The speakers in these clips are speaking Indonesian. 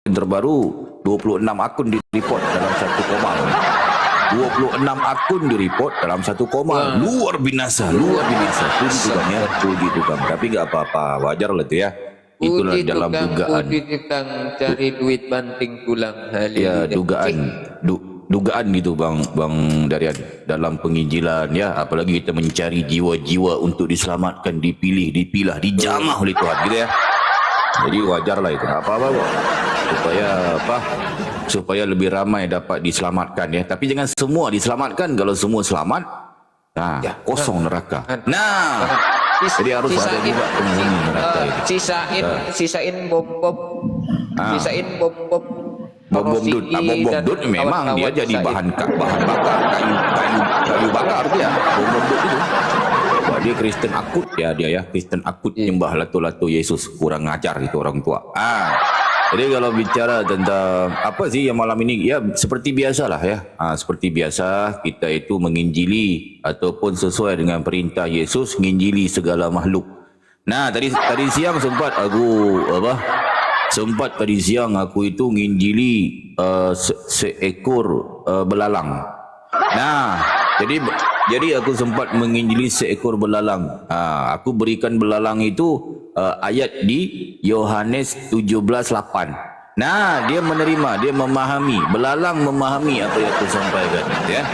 yang terbaru 26 akun direport dalam satu koma. 26 akun direport dalam satu koma. Luar binasa, luar binasa. Puji Tuhan ya, puji Tuhan. Tapi nggak apa-apa, wajar lah itu ya. Itulah Puji dalam tukang, dugaan. puji tukang cari duit banting tulang. Ya, dugaan gitu bang Darian, dalam penginjilan ya, apalagi kita mencari jiwa-jiwa untuk diselamatkan, dipilah, dijamah oleh Tuhan gitu ya. Jadi wajar lah itu, apa-apa supaya lebih ramai dapat diselamatkan ya. Tapi jangan semua diselamatkan. Kalau semua selamat, nah ya, kosong neraka. Nah, jadi harus ada juga penghuni neraka itu. Sisain bom-bom, sisain bom-bom. Bom-bom dut memang dia jadi bahan bakar, kayu bakar dia. Bom-bom dut itu. Wah, dia Kristen akut ya, Kristen akut nyembah latu-latu Yesus, kurang ngajar itu orang tua. Jadi kalau bicara tentang apa sih yang malam ini, ya seperti biasalah ya. Seperti biasa kita itu menginjili ataupun sesuai dengan perintah Yesus, menginjili segala makhluk. Nah, tadi siang sempat tadi siang aku itu nginjili seekor belalang. Nah, jadi aku sempat menginjili seekor belalang. Aku berikan belalang itu ayat di Yohanes 17:8. Nah, dia menerima, dia memahami. Belalang memahami apa yang aku sampaikan, ya.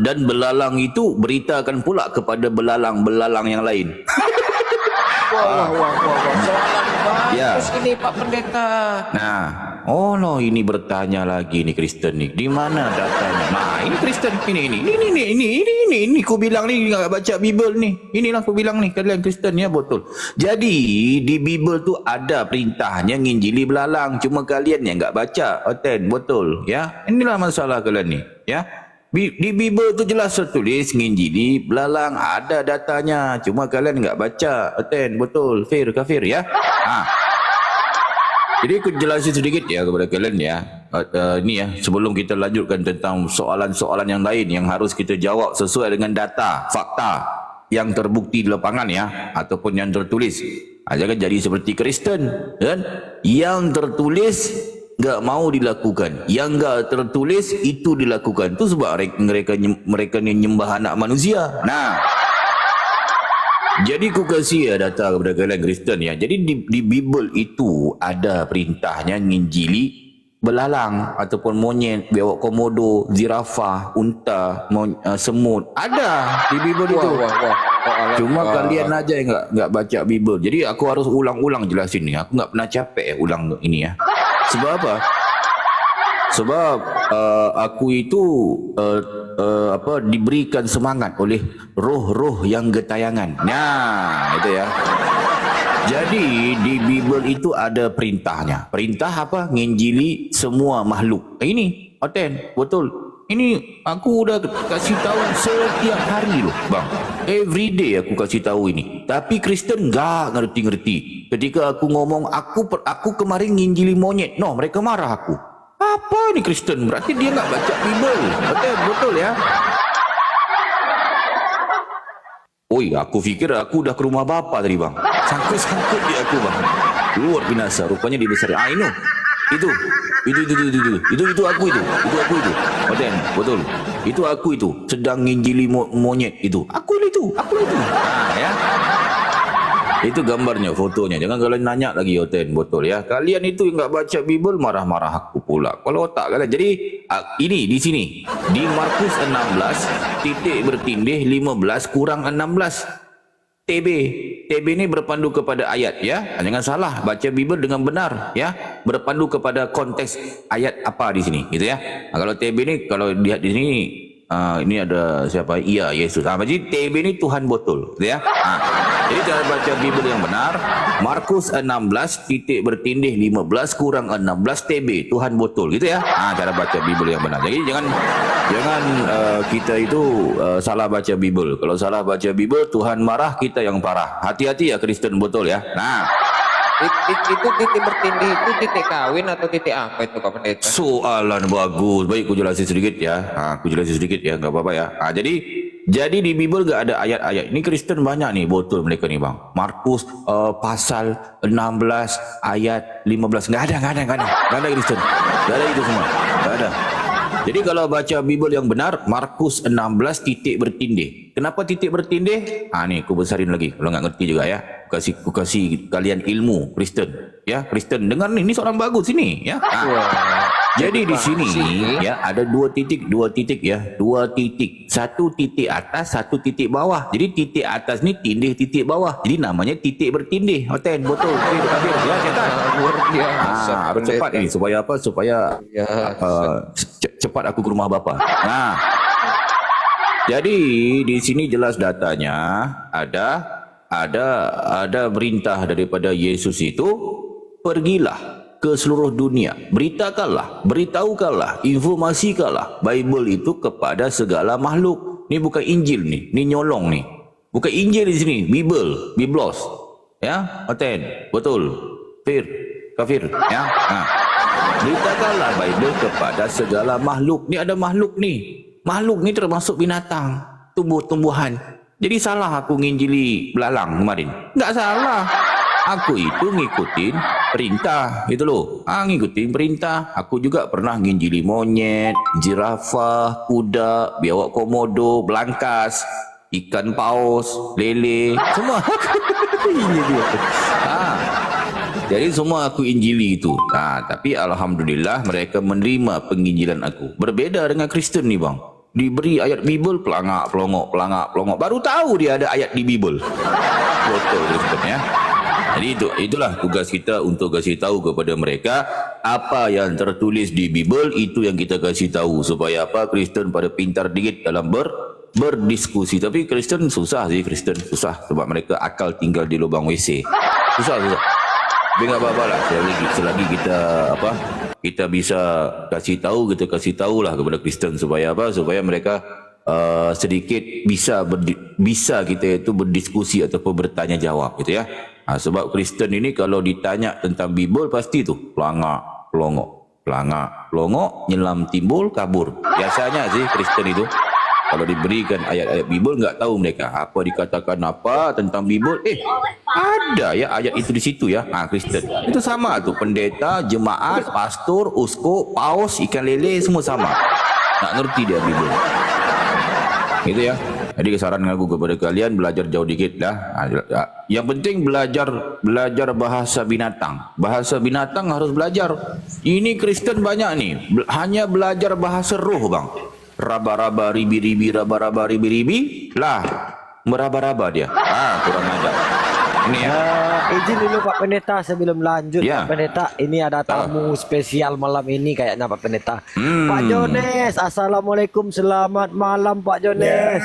Dan belalang itu beritakan pula kepada belalang-belalang yang lain. Wah. Soalan Ya. bagus ini Pak Pendeta. Nah, ini bertanya lagi nih Kristen nih. Di mana datanya? Nah, ini Kristen ini ku bilang nih enggak baca Bible nih. Inilah ku bilang nih, kalian Kristen ya, betul. Jadi di Bible tuh ada perintahnya nginjili belalang, cuma kalian yang enggak baca. Betul ya. Inilah masalah kalian nih, ya. Di Bible tu jelas tertulis nginjili belalang, ada datanya, cuma kalian enggak baca. Betul, kafir ya. Jadi aku jelasin sedikit ya kepada kalian ya. Ini ya, sebelum kita lanjutkan tentang soalan-soalan yang lain yang harus kita jawab sesuai dengan data, fakta yang terbukti di lapangan ya, ataupun yang tertulis. Jangan jadi seperti Kristen kan, yang tertulis enggak mau dilakukan, yang enggak tertulis itu dilakukan. Itu sebab mereka ni nyembah anak manusia. Nah, jadi ku kasih data kepada kalian Kristen ya. Jadi di Bible itu ada perintahnya nginjili belalang ataupun monyet, biawak komodo, zirafah, unta, semut. Ada di Bible itu. Cuma kalian aja yang enggak baca Bible. Jadi aku harus ulang-ulang jelasin ni. Aku enggak pernah capek ulang ini ya. Sebab apa? Sebab aku itu diberikan semangat oleh roh-roh yang getayangan. Nah, itu ya. Jadi di Bible itu ada perintahnya. Perintah apa? Nginjili semua makhluk. Ini betul. Ini aku udah kasih tahu setiap hari loh, bang. Every day aku kasih tahu ini. Tapi Kristen enggak ngerti-ngerti. Ketika aku ngomong aku kemarin nginjili monyet, mereka marah aku. Apa ini Kristen? Berarti dia enggak baca Bible. Betul ya. Aku fikir aku udah ke rumah bapa tadi, bang. Sangkut di aku, bang. Luar binasa. Rupanya dibesarkan. Itu aku itu. Betul. Itu aku itu. Sedang nginjili monyet itu. Aku itu. Ya. Itu gambarnya, fotonya. Jangan kalian nanya lagi, betul ya. Kalian itu yang enggak baca Bible marah-marah aku pula. Kalau otak kalian. Jadi ini di sini di Markus 16 titik bertindih 15 kurang 16. TB ini berpandu kepada ayat ya. Jangan salah baca Bible dengan benar ya. Berpandu kepada konteks ayat apa di sini gitu ya. Kalau TB ini kalau lihat di sini ini ada siapa? Iya, Yesus. Jadi TB ini Tuhan botol gitu ya. Jadi cara baca Bible yang benar, Markus 16 titik bertindih 15 kurang 16 TB, Tuhan botol gitu ya. Cara baca Bible yang benar. Jadi jangan kita itu salah baca Bible. Kalau salah baca Bible, Tuhan marah, kita yang parah. Hati-hati ya Kristen botol ya. Itu titik bertindih itu titik kawin atau titik apa itu Pak Pendeta? Soalan bagus. Baik, aku jelasin sedikit ya. Enggak apa-apa ya. Jadi Jadi di Bible gak ada ayat-ayat. Ini Kristen banyak nih botol mereka nih bang. Markus pasal 16 ayat 15. Gak ada Kristen. Gak ada itu semua. Gak ada. Jadi kalau baca Bible yang benar, Markus 16 titik bertindih. Kenapa titik bertindih? Nih aku besarin lagi. Kalau nggak ngerti juga ya. Aku kasih kalian ilmu Kristen. Ya, Kristen dengar nih, ini seorang bagus ini ya. Jadi di sini ya ada dua titik ya, dua titik. Satu titik atas, satu titik bawah. Jadi titik atas ni tindih titik bawah. Jadi namanya titik bertindih. Hoten betul. Ya, cetak. Luar biasa. Harus cepat ni supaya apa? Supaya cepat aku ke rumah bapa. Nah. Jadi di sini jelas datanya ada perintah daripada Yesus itu, pergilah ke seluruh dunia, beritahukanlah, informasikanlah Bible itu kepada segala makhluk. Ni bukan Injil ni nyolong ni. Bukan Injil di sini, Biblos. Ya, Aten, betul. Kafir, ya. Nah. Beritakanlah Bible kepada segala makhluk. Ni ada makhluk ni. Makhluk ni termasuk binatang, tumbuh-tumbuhan. Jadi salah aku nginjili belalang kemarin? Enggak salah. Aku itu ngikutin perintah gitu loh. Ngikutin perintah. Aku juga pernah nginjili monyet, jirafah, kuda, biawak komodo, belangkas, ikan paus, lele, semua. Jadi semua aku injili itu. Tapi alhamdulillah mereka menerima penginjilan aku. Berbeda dengan Kristen ni bang. Diberi ayat Bible, pelangak, pelongok. Baru tahu dia ada ayat di Bible. Betul Kristen ya. Jadi itulah tugas kita untuk kasih tahu kepada mereka apa yang tertulis di Bible, itu yang kita kasih tahu supaya apa, Kristen pada pintar dikit dalam berdiskusi. Tapi Kristen susah sebab mereka akal tinggal di lubang WC. Susah. Tapi enggak apa-apa lah, selagi kita bisa kasih tahulah kepada Kristen supaya apa? Supaya mereka sedikit bisa kita itu berdiskusi ataupun bertanya jawab gitu ya. Sebab Kristen ini kalau ditanya tentang Bible pasti tu pelangak, pelongok, nyelam timbul, kabur. Biasanya sih Kristen itu kalau diberikan ayat-ayat Bible enggak tahu mereka apa dikatakan apa tentang Bible. Ada ya ayat itu di situ ya. Kristen itu sama tu, pendeta, jemaat, pastor, uskup, paus, ikan lele semua sama. Tak ngerti dia Bible. Gitu ya. Jadi kesaran aku kepada kalian, belajar jauh dikit dah. Yang penting belajar bahasa binatang. Bahasa binatang harus belajar. Ini Kristen banyak nih hanya belajar bahasa roh bang. Raba-raba ribi-ribi, raba-raba ribi-ribi lah, meraba-raba dia. Kurang ajar. Ini ya. Izin dulu Pak Pendeta sebelum lanjut. Ya. Pak Pendeta, ini ada tamu spesial malam ini kayaknya Pak Pendeta. Pak Jones, assalamualaikum, selamat malam Pak Jones.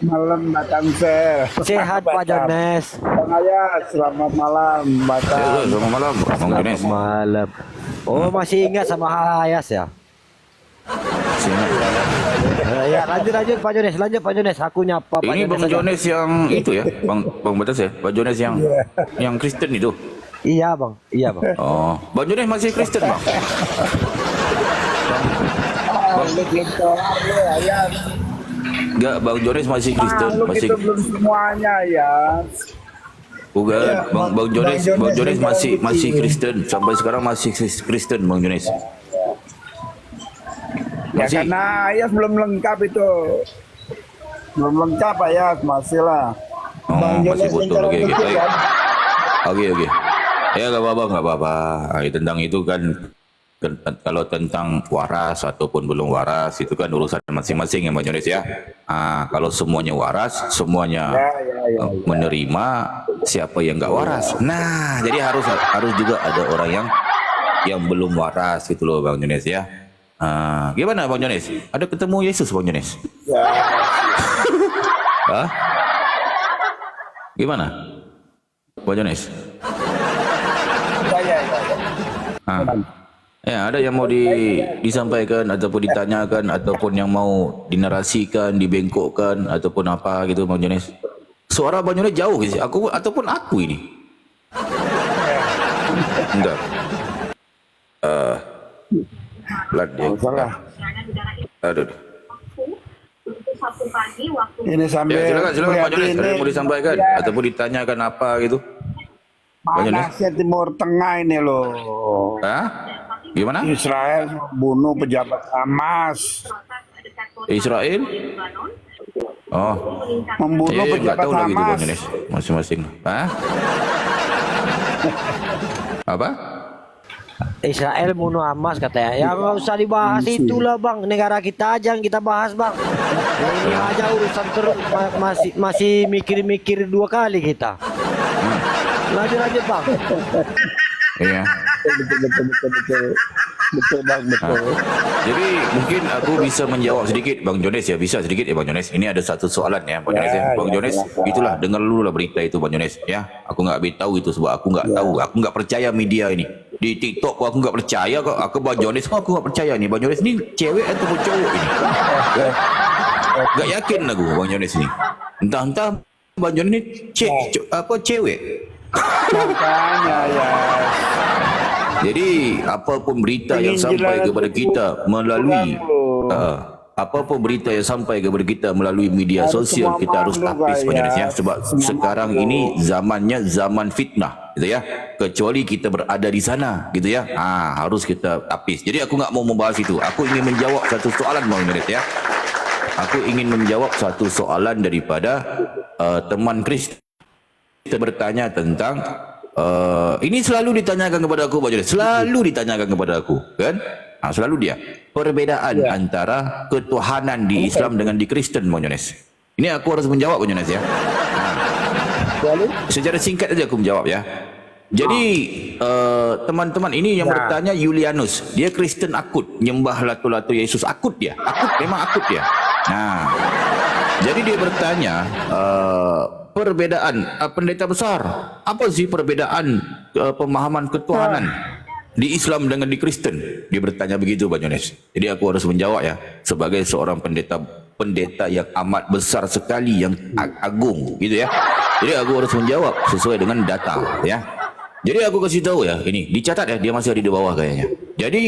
Malam Mbak Tamsel. Sehat Pak Jones. Bang Ayat, selamat malam Mbak Tam. Selamat malam, Bang Jones. Malam. Oh masih ingat sama Hayas ya? Ya lanjut Pak Jones, Pak Jones. Aku nyapa Pak Ini Jones. Bang Jones yang itu ya, Bang Batas ya, Bang Jones yang Kristen itu. Iya bang. Oh, Bang Jones masih Kristen bang? Enggak, Bang Jones masih Kristen, masih. Itu belum semuanya ya. Bukan, Bang Jones masih Kristen sampai sekarang masih Kristen Bang Jones. Ya Masih. karena Ayat belum lengkap itu. Belum lengkap Ayat, masih lah. Masih betul. Oke. Oke. Ya enggak apa-apa. Tentang itu kan kalau tentang waras ataupun belum waras itu kan urusan masing-masing ya Bang Jones ya. Kalau semuanya waras, semuanya menerima, siapa yang enggak waras. Nah, jadi harus juga ada orang yang belum waras gitu loh Bang Jones ya. Gimana Bang Jones? Ada ketemu Yesus Bang Jones? Ya. Gimana Bang Jones? Ya, ada yang mau disampaikan ataupun ditanyakan ataupun yang mau dinarasikan, dibengkokkan ataupun apa gitu Bang Jones? Suara Bang Jones jauh gitu. Aku ataupun aku ini. Enggak. Pelan dia. Salah. Aduh. Sabtu pagi waktu Ini sambil Ya, silakan Pak melihat Jones. Ada ini, yang mau disampaikan ya, ataupun ditanyakan apa gitu? Pak Jones? panasnya Timur Tengah ini loh. Hah? Gimana? Israel bunuh pejabat Hamas, dekat kota Israel? Lebanon Oh, membunuh saya nggak pejabat tahu lagi tuh Bang Hamas. Jones. Masing-masing. Hah? Apa? Israel bunuh Hamas katanya. Ya nggak usah dibahas itulah bang. Negara kita aja yang kita bahas bang. Ini aja urusan terus masih mikir-mikir 2 kali kita. Lanjut bang. Iya. Betul bang, betul. Jadi mungkin aku bisa menjawab sedikit Bang Jones ya. Bisa sedikit ya Bang Jones. Ini ada satu soalan ya Bang Jones ya. Bang Jones, itulah dengar dulu lah berita itu Bang Jones ya. Aku nggak beritahu itu sebab aku nggak tahu. Aku nggak percaya media ini. Di TikTok aku nggak percaya kok. Aku Bang Jones aku nggak percaya nih. Bang Jones ini cewek ataupun cowok ini. Nggak yakin aku Bang Jones ini. Entah-entah Bang Jones ini cewek. Makanya ya. Jadi apapun berita yang sampai kepada kita melalui apapun berita yang sampai kepada kita melalui media sosial, kita harus tapis ya. Sebab sekarang ini zamannya zaman fitnah gitu ya. Kecuali kita berada di sana gitu ya. Harus kita tapis. Jadi aku nggak mau membahas itu. Aku ingin menjawab satu soalan Bang Merit ya. Aku ingin menjawab satu soalan daripada teman Chris. Kita bertanya tentang ini selalu ditanyakan kepada aku Pak Jones, selalu ditanyakan kepada aku kan, selalu dia perbedaan antara ketuhanan di Islam dengan di Kristen Pak Jones. Ini aku harus menjawab Pak Jones ya. Secara singkat saja aku menjawab ya. Jadi teman-teman ini yang bertanya Julianus, dia Kristen akut, nyembah latu-latu Yesus, akut dia, memang akut dia. Jadi dia bertanya perbedaan pendeta besar, apa sih perbedaan pemahaman ketuhanan di Islam dengan di Kristen? Dia bertanya begitu Pak Jones. Jadi aku harus menjawab ya sebagai seorang pendeta yang amat besar sekali, yang agung gitu ya. Jadi aku harus menjawab sesuai dengan data ya. Jadi aku kasih tahu ya, ini dicatat ya, dia masih ada di bawah kayaknya. Jadi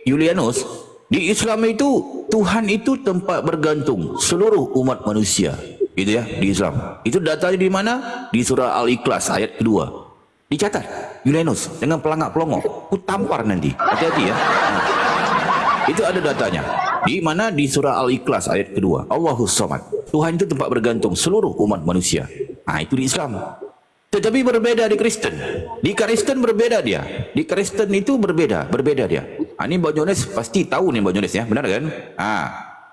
Julianus, di Islam itu Tuhan itu tempat bergantung seluruh umat manusia. Gitu ya, di Islam. Itu datanya di mana? Di surah Al-Ikhlas ayat kedua. Dicatat, Julianus, dengan pelangak-pelongok. Ku tampar nanti. Hati-hati ya. Itu ada datanya. Di mana? Di surah Al-Ikhlas ayat kedua. Allahus Samad. Tuhan itu tempat bergantung seluruh umat manusia. Itu di Islam. Tetapi berbeda di Kristen. Di Kristen berbeda dia. Di Kristen itu berbeda dia. Ini Bang Jones pasti tahu nih Bang Jones ya, benar kan?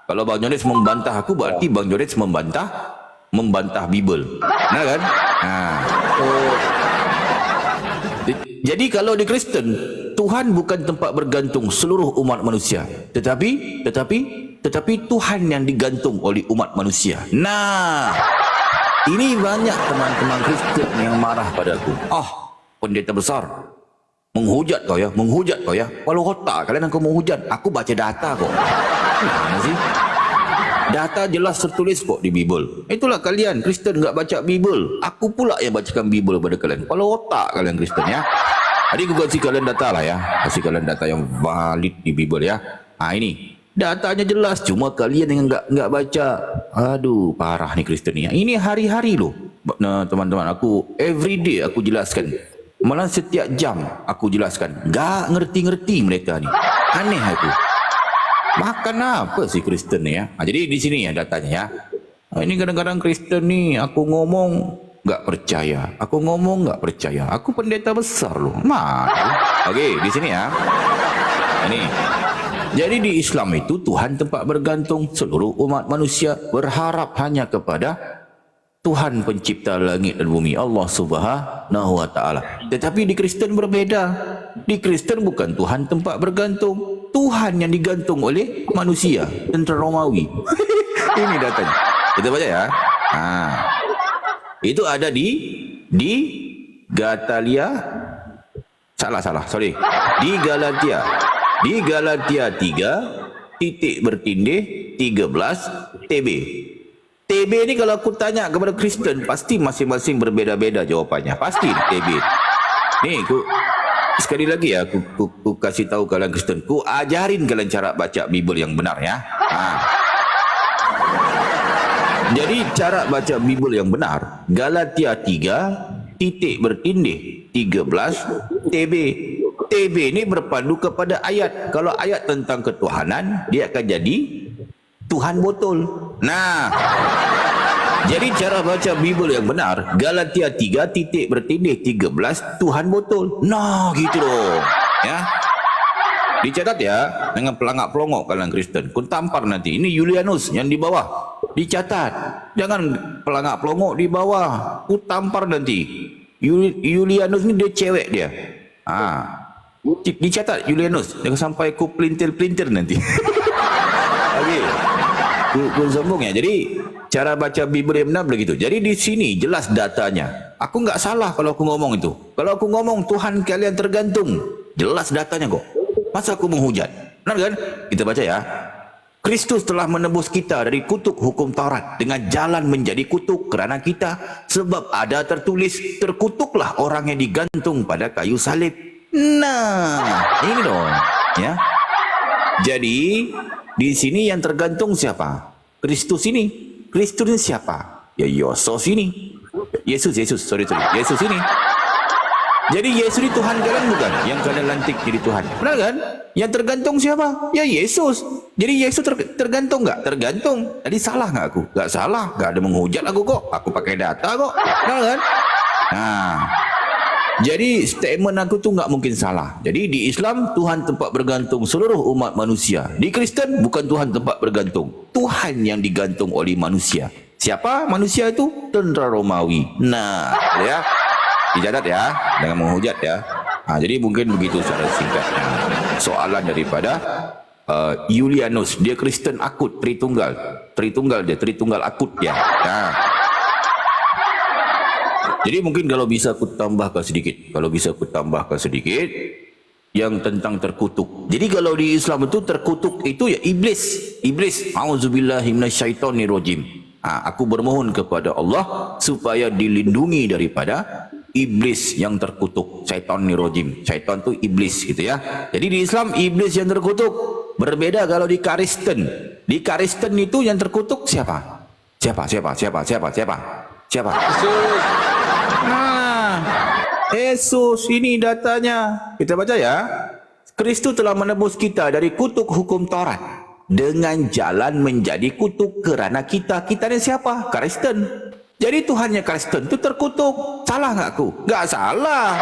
Kalau Bang Jones membantah aku, berarti Bang Jones membantah Bible. Benar kan? Jadi kalau di Kristen, Tuhan bukan tempat bergantung seluruh umat manusia, tetapi Tuhan yang digantung oleh umat manusia. Ini banyak teman-teman Kristen yang marah padaku. Pendeta besar menghujat kau ya. Walau otak kalian aku menghujat, aku baca data kok. Mana sih? Data jelas tertulis kok di Bible. Itulah kalian Kristen enggak baca Bible. Aku pula yang bacakan Bible pada kalian. Kalau otak kalian Kristen ya. Jadi aku kasih kalian data lah ya. Kasih kalian data yang valid di Bible ya. Ini datanya jelas, cuma kalian yang enggak baca. Aduh, parah nih Kristen ya. Ini hari-hari loh. Teman-teman, aku everyday aku jelaskan. Malah setiap jam aku jelaskan. Enggak ngerti-ngerti mereka ni. Aneh aku. Makan apa sih Kristen ni ya? Jadi di sini ya datanya ya. Ini kadang-kadang Kristen ni aku ngomong enggak percaya. Aku ngomong enggak percaya. Aku pendeta besar loh. Okey, di sini ya. Ini. Jadi di Islam itu Tuhan tempat bergantung seluruh umat manusia berharap hanya kepada Tuhan pencipta langit dan bumi, Allah Subhanahu wa taala. Tetapi di Kristen berbeda. Di Kristen bukan Tuhan tempat bergantung, Tuhan yang digantung oleh manusia, tentera Romawi. Ini datanya. Kita baca ya. Itu ada di Galatia. Sorry. Di Galatia. Di Galatia 3 titik bertindih 13 TB. TB ni kalau aku tanya kepada Kristen, pasti masing-masing berbeza-beza jawapannya. Pasti TB. Ni sekali lagi ya, aku kasih tahu kalian Kristen, aku ajarin kalian cara baca Bible yang benar ya. Jadi cara baca Bible yang benar, Galatia 3 titik bertindih 13 TB. TB ini berpandu kepada ayat. Kalau ayat tentang ketuhanan, dia akan jadi Tuhan botol. Nah, jadi cara baca Bible yang benar, Galatia 3 titik bertindih 13 Tuhan botol. Nah, gitu loh. Ya. Dicatat ya, dengan pelangak-pelongok kalian Kristen. Kun tampar nanti. Ini Julianus yang di bawah. Dicatat. Jangan pelangak-pelongok di bawah. Ku tampar nanti. Julianus ni dia cewek dia. Dicatat Julianus. Jangan sampai ku pelintir-pelintir nanti. Okey. Ku sombong ya. Jadi cara baca Bible yang benar begitu. Jadi di sini jelas datanya. Aku enggak salah kalau aku ngomong itu. Kalau aku ngomong Tuhan kalian tergantung. Jelas datanya kok. Masa aku menghujat? Benar kan? Kita baca ya. Kristus telah menebus kita dari kutuk hukum Taurat dengan jalan menjadi kutuk kerana kita, sebab ada tertulis, terkutuklah orang yang digantung pada kayu salib. Nah, ini dong, ya. Jadi di sini yang tergantung siapa? Kristus ini. Kristus ini siapa? Ya Yesus ini. Yesus ini. Jadi Yesus ini Tuhan kalian bukan? Yang kalian lantik jadi Tuhan. Benar kan? Yang tergantung siapa? Ya Yesus. Jadi Yesus tergantung enggak? Tergantung. Jadi salah enggak aku? Enggak salah. Enggak ada menghujat aku kok. Aku pakai data kok. Benar kan? Nah. Jadi statement aku tu enggak mungkin salah. Jadi di Islam Tuhan tempat bergantung seluruh umat manusia. Di Kristen bukan Tuhan tempat bergantung. Tuhan yang digantung oleh manusia. Siapa manusia itu? Tentera Romawi. Nah, ya. Dicatat ya, jangan menghujat ya. Jadi mungkin begitu secara singkatnya. Soalan daripada Julianus, dia Kristen akut, Tritunggal akut dia. Nah. Jadi mungkin kalau bisa aku tambahkan sedikit, yang tentang terkutuk. Jadi kalau di Islam itu terkutuk itu ya iblis. Auzubillahi minasyaitonirrajim. Aku bermohon kepada Allah supaya dilindungi daripada iblis yang terkutuk. Syaitan ni rojim. Syaitan tu iblis gitu ya. Jadi di Islam iblis yang terkutuk. Berbeda kalau di Kristen. Di Kristen itu yang terkutuk siapa? Siapa? Yesus. Yesus ini datanya. Kita baca ya. Kristus telah menebus kita dari kutuk hukum Taurat dengan jalan menjadi kutuk kerana kita. Kita ni siapa? Kristen. Jadi Tuhannya Kristen itu terkutuk. Salah enggak aku? Enggak salah.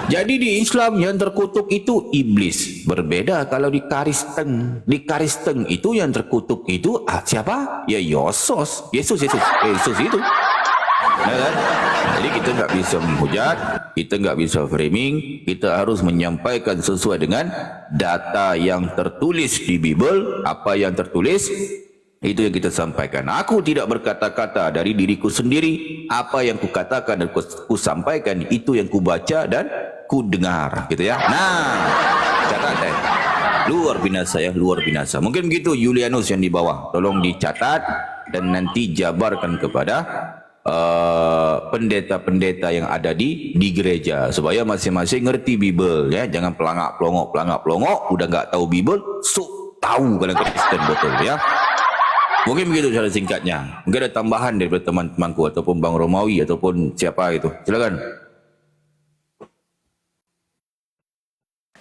Jadi di Islam yang terkutuk itu iblis. Berbeda kalau di Kristen. Di Kristen itu yang terkutuk itu siapa? Ya Yesus itu. Kan? Jadi kita enggak bisa menghujat, kita enggak bisa framing, kita harus menyampaikan sesuai dengan data yang tertulis di Bible. Apa yang tertulis itu yang kita sampaikan. Aku tidak berkata-kata dari diriku sendiri. Apa yang kukatakan dan ku sampaikan itu yang ku baca dan ku dengar, gitu ya. Nah, catat luar binasa ya, luar binasa. Mungkin begitu Julianus yang di bawah. Tolong dicatat dan nanti jabarkan kepada pendeta-pendeta yang ada di gereja supaya masing-masing ngerti Bible ya. Jangan pelangak-pelongok udah enggak tahu Bible, tahu kalau Kristen betul ya. Mungkin begitu cara singkatnya. Mungkin ada tambahan daripada teman-temanku ataupun Bang Romawi ataupun siapa itu. Silakan.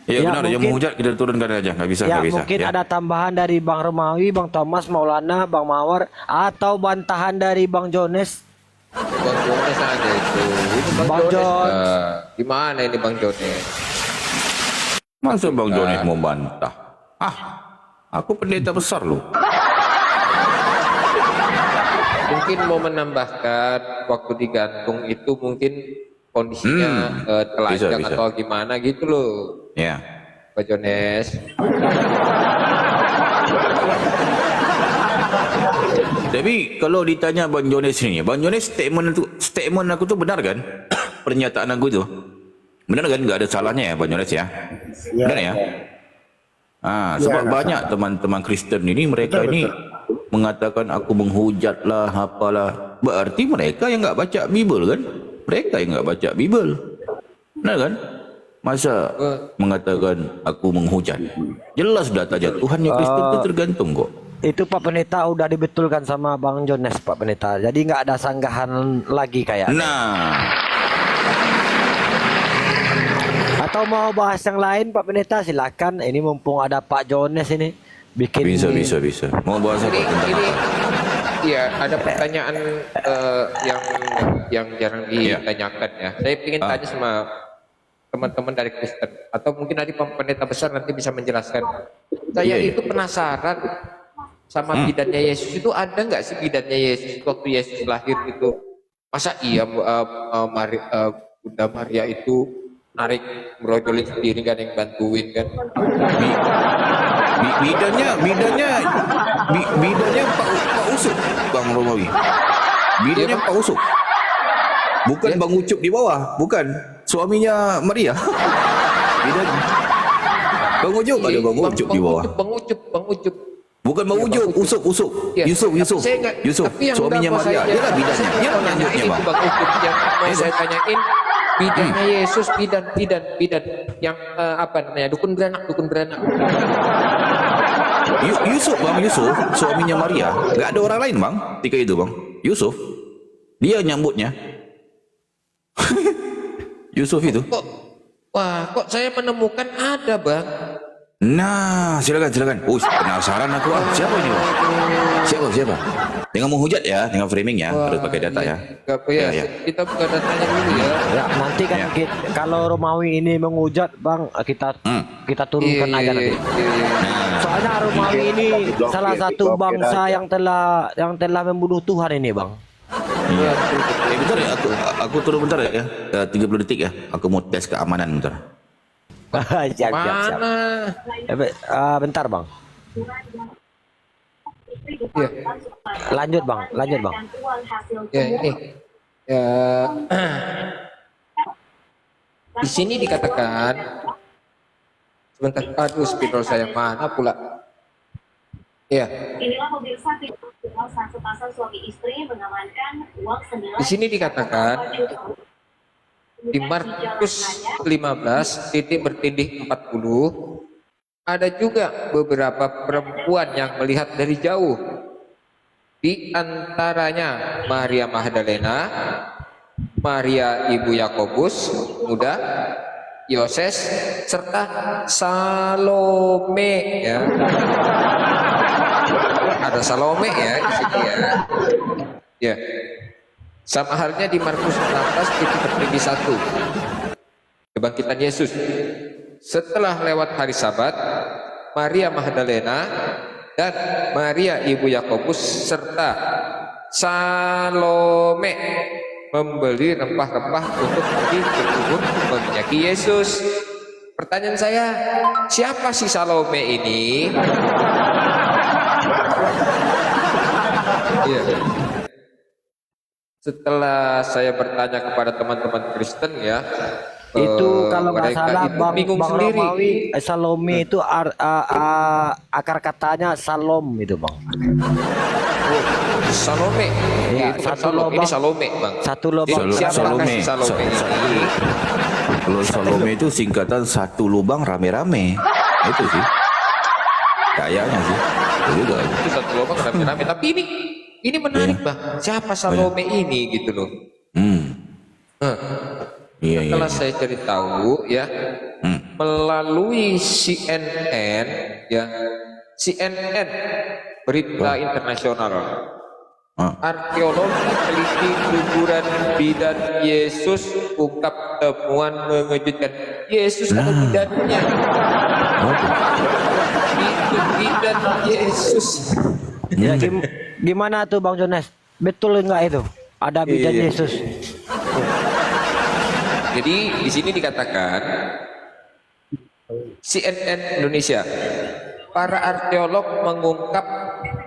Ya, benar, yang menghujat kita turunkan aja. Enggak bisa, enggak bisa. Mungkin ada tambahan dari Bang Romawi, Bang Thomas, Maulana, Bang Mawar, atau bantahan dari Bang Jones. Bang Jones aja itu. Ini Bang Jones. Gimana ini Bang Jones? Masa Bang Jones mau bantah? Aku pendeta besar loh. Mungkin mau menambahkan waktu digantung itu mungkin kondisinya telanjang bisa. atau gimana gitu loh. Ya. Pak Jones. Tapi kalau ditanya Bang Jones ini, Bang Jones statement aku tu benar kan? Pernyataan aku tu. Benar kan? Enggak ada salahnya ya Bang Jones ya? Benar ya? Sebab banyak teman-teman Kristen ini mereka ini mengatakan aku menghujat lah apalah. Berarti mereka yang enggak baca Bible kan? Mereka yang enggak baca Bible. Benar kan? Masa mengatakan aku menghujat? Jelas datanya Tuhannya Kristen itu tergantung kok. Itu Pak Pendeta udah dibetulkan sama Bang Jones Pak Pendeta. Jadi nggak ada sanggahan lagi kayak. Nah, Atau mau bahas yang lain Pak Pendeta silakan. Ini mumpung ada Pak Jones ini bikin bisa. Mau bahas apa tentang Ini apa? iya ada pertanyaan yang jarang ditanyakan ya. Saya ingin tanya sama teman-teman dari Kristen atau mungkin dari pendeta besar nanti bisa menjelaskan. Saya Iya. itu penasaran sama bidannya Yesus itu, ada nggak sih bidannya Yesus waktu Yesus lahir itu? Masa iya Bunda Maria itu narik merojolin sendiri, gak ada yang bantuin kan? Bidannya Pak Usuk, Bang Romawi. Bidannya Pak Usuk. Bukan Bang Ucup di bawah, bukan. Suaminya Maria. Bidan. Bang Ucup ada Bang Ucup di bawah. Bang Ucup. Bukan Bang Iya, Ucup, Bang Ucup. Usuk. Iya. Yusuf. Tapi saya nggak- Yusuf, tapi yang suaminya udah Maria. saya- Dia lah bidannya. saya Dia lah mau lanjutnya, nanyain Bang. Bang Ucup yang mau saya tanyain. Bidannya Yesus, bidan yang apa namanya, dukun beranak. Yusuf, Bang Yusuf, suaminya Maria. Gak ada orang lain, Bang, ketika itu, Bang. Yusuf. Dia nyambutnya. Yusuf itu. Kok saya menemukan ada Bang. Nah, silakan. Oh, penasaran aku. Siapa ini, Bang? Siapa? Dengan menghujat ya, dengan framing ya, harus pakai data ya. Ya. Kita buka datanya dulu ya. Ya, nanti kan Ya. kalau Romawi ini menghujat Bang, kita turunkan aja nanti. Soalnya Romawi ini salah satu bangsa yang telah membunuh Tuhan ini, Bang. Iya. Bentar ya, aku turun bentar ya. 30 detik ya. Aku mau tes keamanan bentar. siap. Mana? Bentar, Bang. Iya. Lanjut, Bang. Ya ini. Ya. Di sini dikatakan, sebentar. Aduh, spidol saya mana pula? Ya. Inilah mobil sapi saat sepasang suami istri mengamankan uang senilai Di sini dikatakan 4 juta. di Markus 15 titik bertindih 40 ada juga beberapa perempuan yang melihat dari jauh, di antaranya Maria Magdalena, Maria ibu Yakobus muda, Yoses serta Salome ya. Ada Salome ya di sini ya. Ya. Sama halnya di Markus 16 titik bertindih 1. Kebangkitan Yesus. Setelah lewat hari Sabat, Maria Magdalena dan Maria ibu Yakobus serta Salome membeli rempah-rempah untuk pergi ke kubur meminyaki Yesus. Pertanyaan saya, siapa si Salome ini? Iya. Setelah saya bertanya kepada teman-teman Kristen ya, Itu kalau nggak mereka salah itu Bang bingung Bang sendiri. Romawi, Salome itu akar katanya Salom itu, Bang. Salome, Iya, itu kan satu Salome. Ini lubang. Salome bang. Satu lubang. Jadi siapakah Salome. si Salome ini? Kalau Salome itu singkatan satu lubang rame-rame. Itu sih. Kayaknya sih. Itu juga. Itu satu lubang rame-rame. Tapi ini menarik bang. Siapa Salome ini gitu loh? Nah, Iya. setelah saya cari tahu ya, melalui CNN ya, CNN berita internasional. Arkeologi teliti kuburan bidan Yesus ungkap temuan mengejutkan. Yesus ada bidannya. Itu bidan Yesus. Ya, gimana tuh Bang Jones? Betul nggak itu? Ada bidan Iya. Yesus. Jadi di sini dikatakan CNN Indonesia, para arkeolog mengungkap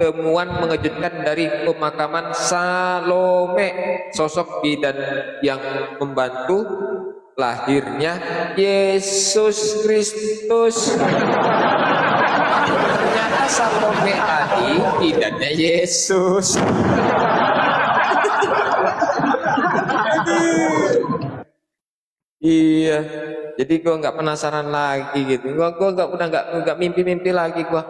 temuan mengejutkan dari pemakaman Salome, sosok bidan yang membantu lahirnya Yesus Kristus. Ternyata Salome tadi bidannya Yesus. Iya, jadi gua nggak penasaran lagi gitu. Gua nggak mimpi-mimpi lagi gua.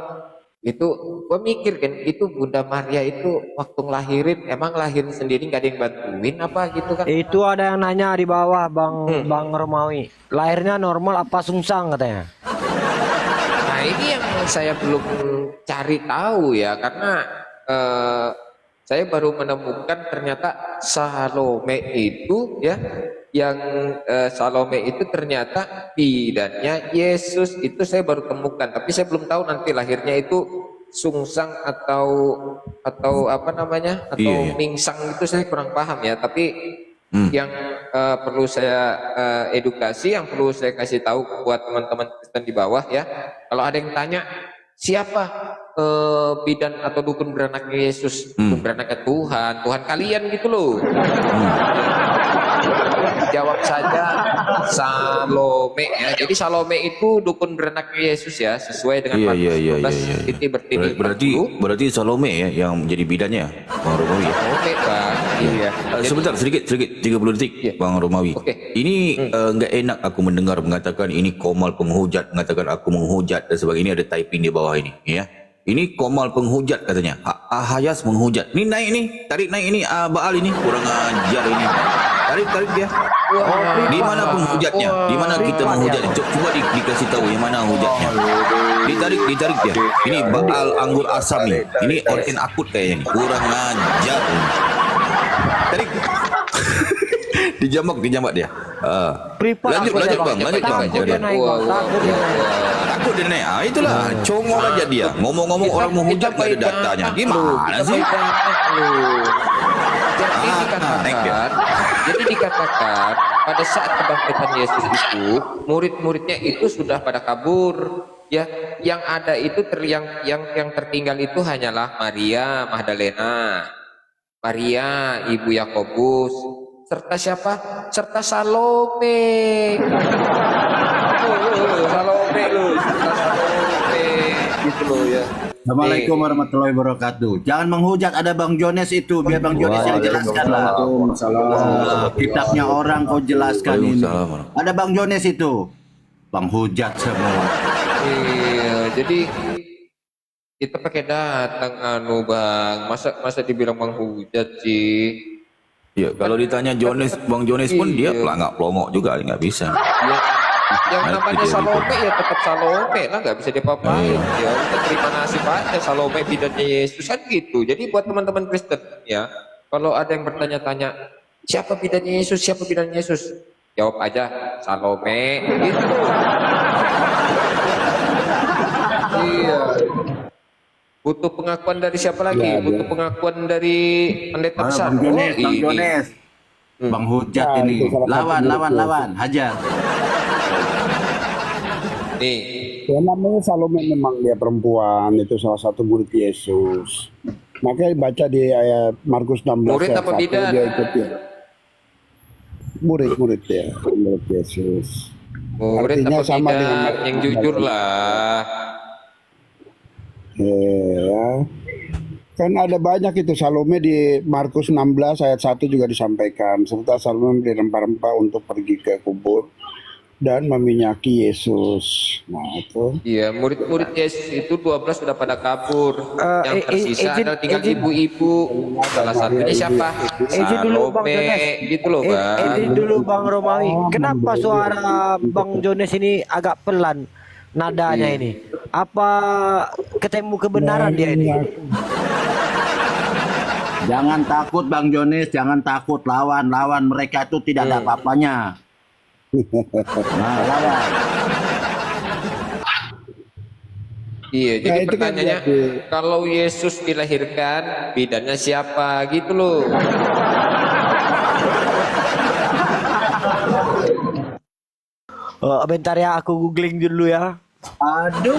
Itu gue mikir kan, itu Bunda Maria itu waktu ngelahirin emang lahirin sendiri nggak ada yang bantuin apa gitu kan? Itu ada yang nanya di bawah Bang Romawi. Lahirnya normal apa sungsang katanya? Nah ini yang saya belum cari tahu ya, karena saya baru menemukan ternyata Salome itu ya, yang Salome itu ternyata bidannya Yesus, itu saya baru temukan, tapi saya belum tahu nanti lahirnya itu sungsang atau apa namanya, atau Iya, iya. mingsang, itu saya kurang paham ya, tapi yang perlu saya edukasi, yang perlu saya kasih tahu buat teman-teman Kristen di bawah ya, kalau ada yang tanya siapa bidan atau dukun beranaknya Yesus, dukun beranaknya Tuhan, Tuhan kalian gitu loh. Jawab saja Salome ya. Jadi Salome itu dukun beranaknya Yesus ya, sesuai dengan Iya. Markus 14 titik bertitik Berarti Salome ya yang menjadi bidannya Bang Romawi ya. Salome Bang. Iya. Sebentar sedikit 30 detik Iya. Bang Romawi. Oke. Ini nggak enak aku mendengar mengatakan ini Komal penghujat, mengatakan aku menghujat dan sebagainya. Ini ada typing di bawah ini ya. Ini Komal penghujat katanya. Ahayas menghujat. Ini naik ini, tarik naik ini Baal ini kurang ajar ini. Tarik dia. Di mana penghujatnya? Di mana kita menghujat? Coba dikasih tahu yang mana hujatnya. Ditarik dia. Ini Baal anggur asam nih. Ini organ akut kayaknya nih. Kurang ajar. Tarik. Dijamak dia. Lanjut bang. Takut dia naik, Bang. Takut dia naik. Takut dia naik. Itulah congol aja dia. Ngomong-ngomong orang menghujat gak ada datanya. Gimana sih? Jadi dikatakan pada saat kebangkitan Yesus itu murid-muridnya itu sudah pada kabur ya, yang ada itu yang tertinggal itu hanyalah Maria Magdalena, Maria ibu Yakobus, serta siapa? Serta Salome. Salome gitu loh ya. Assalamualaikum warahmatullahi wabarakatuh. Jangan menghujat, ada Bang Jones itu, biar Bang Jones yang jelaskan lah. Kitabnya orang kau jelaskan ini. Waalaikumsalam. Ada Bang Jones itu, Bang hujat semua. Iya, jadi kita pakai datang Bang. Masa dibilang menghujat sih? Ya, kalau ditanya Bang Jones pun dia pelangak-pelongok juga, nggak bisa. Ya, yang Nah, namanya itu dia Salome ya tetap Salome lah, nggak bisa diapa-apain. Ya udah terima nasib aja, Salome bidannya Yesus kan gitu. Jadi buat teman-teman Kristen ya, kalau ada yang bertanya-tanya siapa bidannya Yesus, siapa bidannya Yesus, jawab aja Salome gitu. Iya. Butuh pengakuan dari siapa lagi? Butuh pengakuan dari pendeta besar. Bang Jones, Bang ini. Jones. Bang hujat ini. Lawan, hajar. Nih, Ya namanya Salome memang dia perempuan, itu salah satu murid Yesus. Makanya baca di ayat Markus 16 murid ayat apa 1, bidan? dia ikut ya. Murid ya, murid Yesus. Murid Artinya apa sama bidan? dengan Yang jujur lah. Ya. Kan ada banyak itu Salome di Markus 16 ayat 1 juga disampaikan. Serta Salome membeli rempah-rempah untuk pergi ke kubur dan meminyaki Yesus. Nah itu. Iya, murid-murid Yesus itu 12 sudah pada kabur. Yang tersisa adalah tinggal ibu-ibu. Salah satunya siapa? Izin dulu Bang Salome. Jones. Gitu loh, Bang. Izin dulu Bang Romawi. Kenapa suara Bang Jones ini agak pelan nadanya ini? Apa ketemu kebenaran dia ini? Jangan takut Bang Jones, jangan takut, lawan mereka itu tidak ada apa-apanya. Nah, lawan. Iya, jadi Nah, itu kan pertanyaannya berarti- kalau Yesus dilahirkan, bidannya siapa gitu loh. Bentar ya, aku googling dulu ya. Aduh.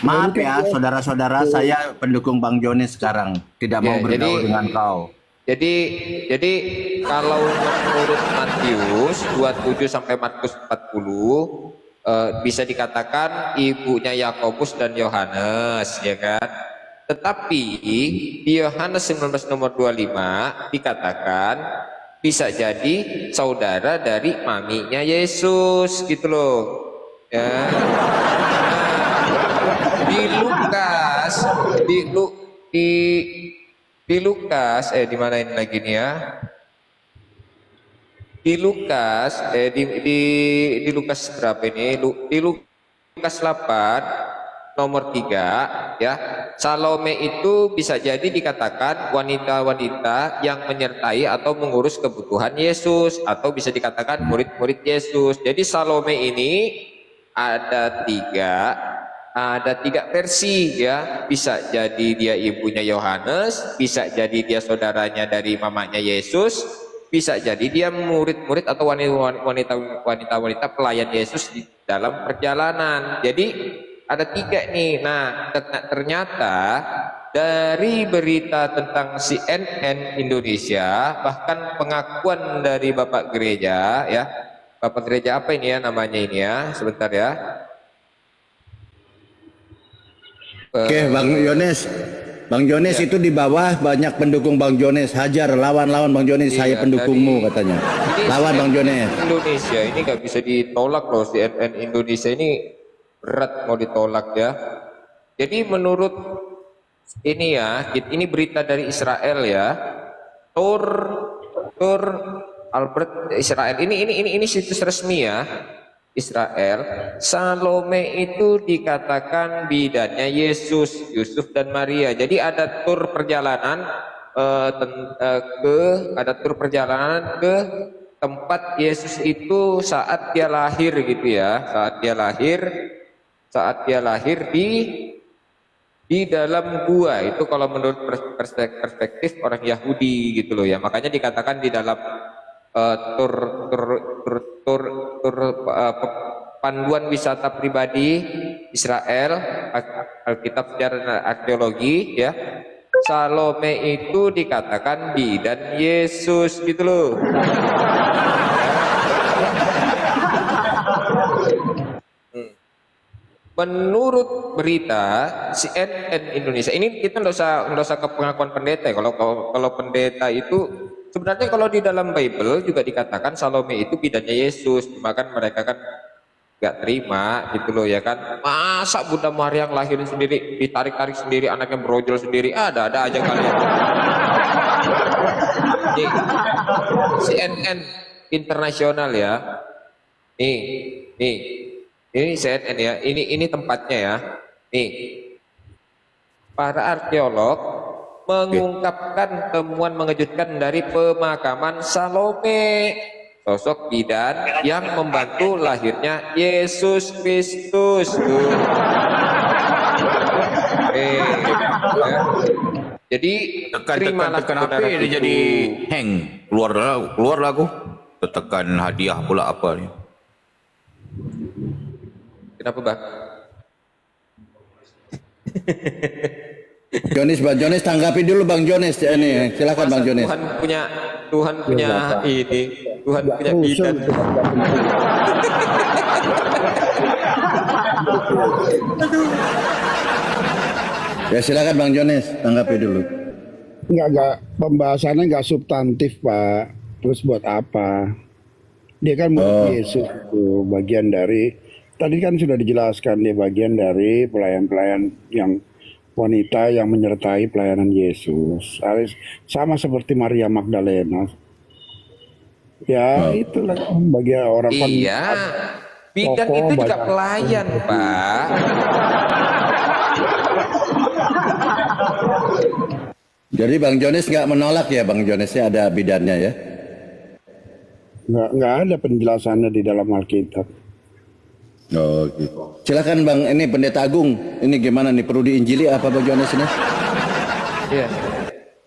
Maaf ya saudara-saudara, saya pendukung Bang Jones sekarang, tidak mau Ya, bergaul jadi- dengan kau. Jadi kalau menurut Matius 27 sampai Markus 40 bisa dikatakan ibunya Yakobus dan Yohanes, ya kan? Tetapi di Yohanes 19 nomor 25 dikatakan bisa jadi saudara dari maminya Yesus gitu loh. Ya. Di Lukas, di Lukas, di mana ini lagi nih ya? Di Lukas, di Lukas berapa ini? Di Lukas 8 nomor 3 ya. Salome itu bisa jadi dikatakan wanita-wanita yang menyertai atau mengurus kebutuhan Yesus, atau bisa dikatakan murid-murid Yesus. Jadi Salome ini ada tiga versi ya. Bisa jadi dia ibunya Yohanes, bisa jadi dia saudaranya dari mamanya Yesus, bisa jadi dia murid-murid atau wanita-wanita pelayan Yesus di dalam perjalanan. Jadi ada 3 nih. Nah, ternyata dari berita tentang CNN Indonesia, bahkan pengakuan dari Bapak Gereja ya. Bapak Gereja apa ini ya namanya ini ya? Sebentar ya. Oke, Bang Jones itu di bawah banyak pendukung Bang Jones. Hajar, lawan Bang Jones, saya pendukungmu katanya. Lawan Bang Jones. Indonesia ini nggak bisa ditolak loh, CNN Indonesia ini berat mau ditolak ya. Jadi menurut ini ya, ini berita dari Israel ya. Tur Albert Israel. Ini situs resmi ya. Israel, Salome itu dikatakan bidannya Yesus, Yusuf dan Maria. Jadi ada tur perjalanan ke tempat Yesus itu saat dia lahir gitu ya. Saat dia lahir di dalam gua. Itu kalau menurut perspektif orang Yahudi gitu loh ya. Makanya dikatakan di dalam panduan wisata pribadi Israel, Alkitab sejarah arkeologi ya, Salome itu dikatakan bidan Yesus gitu loh. Menurut berita CNN Indonesia, ini kita nggak usah ke pengakuan pendeta. Kalau pendeta itu sebenarnya kalau di dalam Bible juga dikatakan Salome itu bidannya Yesus, cuma kan mereka kan nggak terima gitu loh ya kan. Masa Bunda Maria yang lahirin sendiri, ditarik-tarik sendiri, anaknya brojol sendiri, ada aja kalian. Nih, CNN internasional ya. Ini CNN ya. Ini tempatnya ya. Nih, para arkeolog mengungkapkan temuan mengejutkan dari pemakaman Salome, sosok bidan yang membantu lahirnya Yesus Kristus. Ya. Jadi Tekan apa dia jadi hang. Keluar aku. Tekan hadiah pula apa ni. Kenapa Bang? Bang Jones tanggapi dulu Bang Jones ini. Silakan Bang Jones. Tuhan punya ini. Tuhan punya bidan. Ya silakan Bang Jones, tanggapi dulu. Nggak pembahasannya nggak substantif Pak. Terus buat apa? Dia kan murid Yesus itu bagian dari, tadi kan sudah dijelaskan, dia bagian dari pelayan-pelayan yang wanita yang menyertai pelayanan Yesus. Sama seperti Maria Magdalena. Ya itulah bagian orang Iya, bidan itu juga pelayan Pak. Jadi Bang Jones nggak menolak ya Bang Jonesnya ada bidannya ya? Nggak ada penjelasannya di dalam Alkitab. Oh gitu. Silakan Bang, ini Pendeta Agung, ini gimana nih, perlu diinjili apa Bang Jones ini? Iya.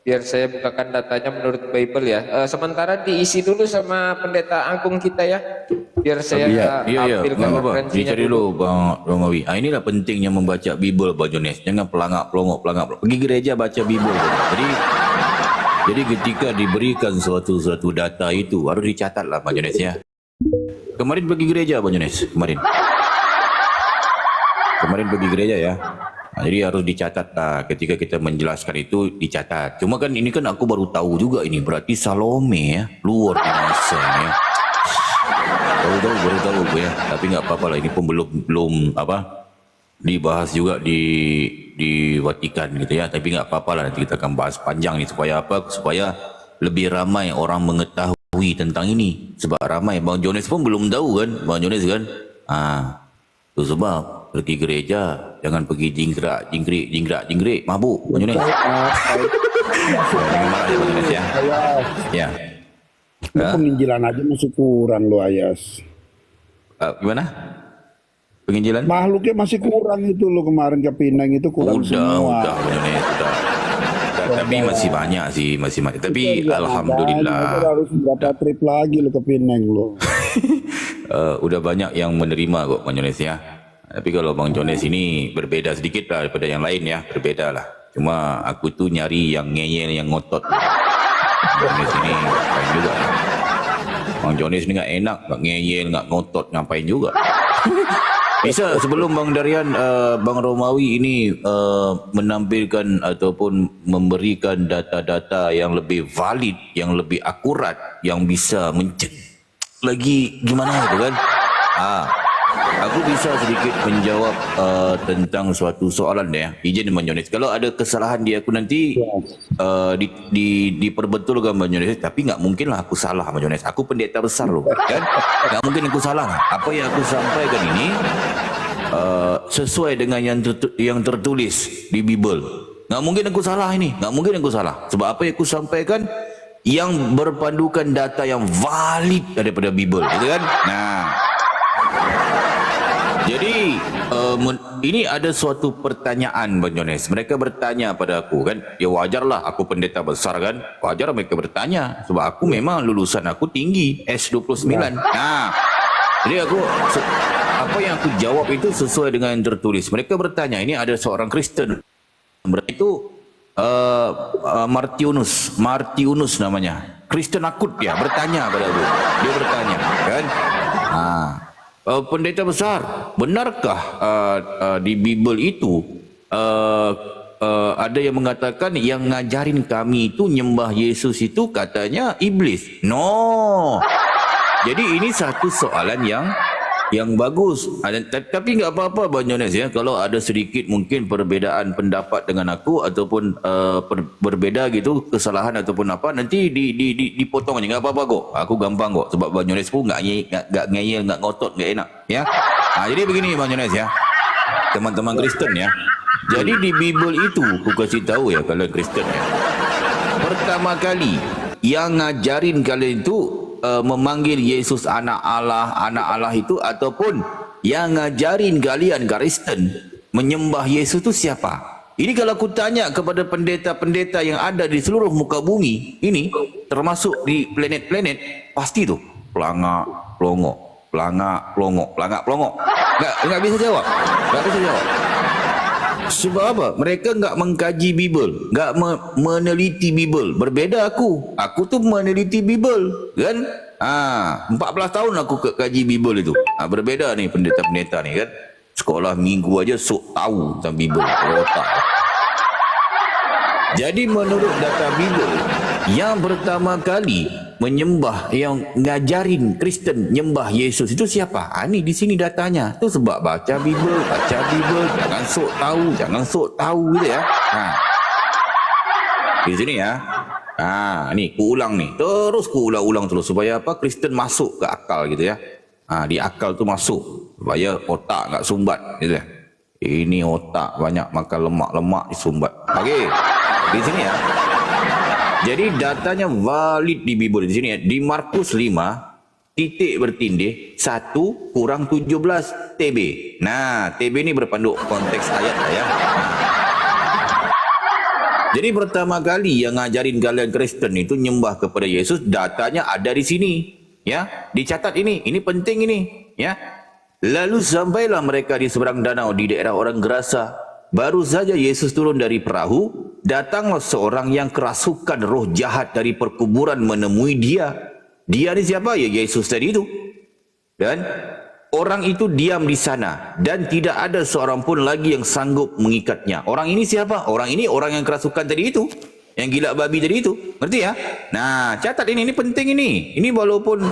Biar saya bukakan datanya menurut Bible ya. Sementara diisi dulu sama Pendeta Agung kita ya. Biar saya tampilkan referensinya Dicari dulu Bang Romawi. Inilah pentingnya membaca Bible Bang Jones. Jangan pelangak. Pergi gereja baca Bible. Jadi ketika diberikan suatu data itu harus dicatat lah Bang Jones ya. Kemarin pergi gereja Bang Jones. Kemarin pergi gereja ya. Nah, jadi harus dicatat lah, ketika kita menjelaskan itu dicatat. Cuma kan ini kan aku baru tahu juga ini berarti Salome ya, luar biasa ya. Baru tahu gue ya. Tapi nggak apa-apa lah. Ini pun belum apa dibahas juga di Vatikan gitu ya. Tapi nggak apa-apa lah. Nanti kita akan bahas panjang nih supaya apa? Supaya lebih ramai orang mengetahui tentang ini. Sebab ramai. Bang Jones pun belum tahu kan, Bang Jones kan. Itu sebab pergi gereja jangan pergi jingkrak mabuk, Bang Jones. Jangan marah ya, Bang Jones ya. Ya. Penginjilan aja masih kurang lo, Ayas. Gimana? Penginjilan? Makhluknya masih kurang itu lo, kemarin ke Pinang itu kurang semua. Udah, tapi masih banyak sih, masih banyak. Tapi alhamdulillah. Banyak, harus berapa trip lagi lo ke Pinang lo. Udah banyak yang menerima kok Bang Jones ya. Tapi kalau Bang Jones ini berbeda sedikit lah daripada yang lain ya, berbeda lah. Cuma aku tuh nyari yang ngeyel, yang ngotot. Bang Jones ini ngapain juga ya. Bang Jones ini nggak enak, nggak ngeyel, nggak ngotot, ngapain juga. Bisa sebelum Bang Darian, Bang Romawi ini menampilkan ataupun memberikan data-data yang lebih valid, yang lebih akurat, yang bisa mencek lagi gimana itu kan? Aku bisa sedikit menjawab tentang suatu soalan ya. Izin Bang Jones. Kalau ada kesalahan di aku nanti diperbetulkan Bang Jones. Tapi nggak mungkin lah aku salah Bang Jones. Aku pendeta besar loh, kan? Nggak mungkin aku salah. Apa yang aku sampaikan ini sesuai dengan yang tertulis di Bible. Nggak mungkin aku salah ini. Nggak mungkin aku salah. Sebab apa yang aku sampaikan yang berpandukan data yang valid daripada Bible, gitu kan? Nah. Jadi ini ada suatu pertanyaan Bang Jones. Mereka bertanya pada aku kan. Ya wajarlah, aku pendeta besar kan. Wajar mereka bertanya. Sebab aku memang lulusan aku tinggi, S29. Nah, jadi apa yang aku jawab itu sesuai dengan yang tertulis. Mereka bertanya, ini ada seorang Kristen. Itu Martinus namanya. Kristen akut ya, bertanya pada aku. Dia bertanya kan. Pendeta besar, benarkah di Bible itu ada yang mengatakan yang ngajarin kami itu nyembah Yesus itu katanya iblis? No. Jadi ini satu soalan yang bagus. Tapi nggak apa-apa Bang Jones ya. Kalau ada sedikit mungkin perbedaan pendapat dengan aku ataupun berbeda gitu kesalahan ataupun apa, nanti dipotong aja, nggak apa-apa kok. Aku gampang kok. Sebab Bang Jones pun nggak ngeyel, nggak ngotot, nggak enak ya. Jadi begini Bang Jones ya, teman-teman Kristen ya. Jadi di Bible itu aku kasih tahu ya, kalau Kristen ya, pertama kali yang ngajarin kalian itu memanggil Yesus anak Allah itu, ataupun yang ngajarin kalian Kristen menyembah Yesus itu siapa? Ini kalau aku tanya kepada pendeta-pendeta yang ada di seluruh muka bumi ini, termasuk di planet-planet, pasti tuh pelangak pelongo. Nggak bisa jawab. Sebab apa? Mereka nggak mengkaji Bible, nggak meneliti Bible. Berbeda aku tuh meneliti Bible, kan? 14 tahun aku kaji Bible itu. Berbeda nih pendeta-pendeta nih kan. Sekolah minggu aja sok tahu tentang Bible. Jadi menurut data Bible, yang pertama kali menyembah, yang ngajarin Kristen nyembah Yesus itu siapa? Ini di sini datanya. Itu sebab baca Bible, jangan sok tahu gitu ya. Di sini ya. Ni kuulang nih. Terus kuulang terus supaya apa? Kristen masuk ke akal gitu ya. Di akal tu masuk supaya otak enggak sumbat gitu ya. Ini otak banyak makan lemak-lemak disumbat. Okey. Di sini ya. Jadi datanya valid di Bible di sini ya. Di Markus 5 titik bertindih 1 kurang 17 TB. Nah, TB ini berpandu konteks ayat ya. Jadi pertama kali yang ngajarin kalian Kristen itu nyembah kepada Yesus, datanya ada di sini ya. Dicatat ini penting ini ya. Lalu sampailah mereka di seberang danau di daerah orang Gerasa. Baru saja Yesus turun dari perahu, datanglah seorang yang kerasukan roh jahat dari perkuburan menemui dia. Dia ni siapa? Ya Yesus tadi itu. Dan orang itu diam di sana dan tidak ada seorang pun lagi yang sanggup mengikatnya. Orang ini siapa? Orang ini orang yang kerasukan tadi itu. yang gila babi tadi itu. Ngerti ya? Nah, catat ini penting ini. Ini walaupun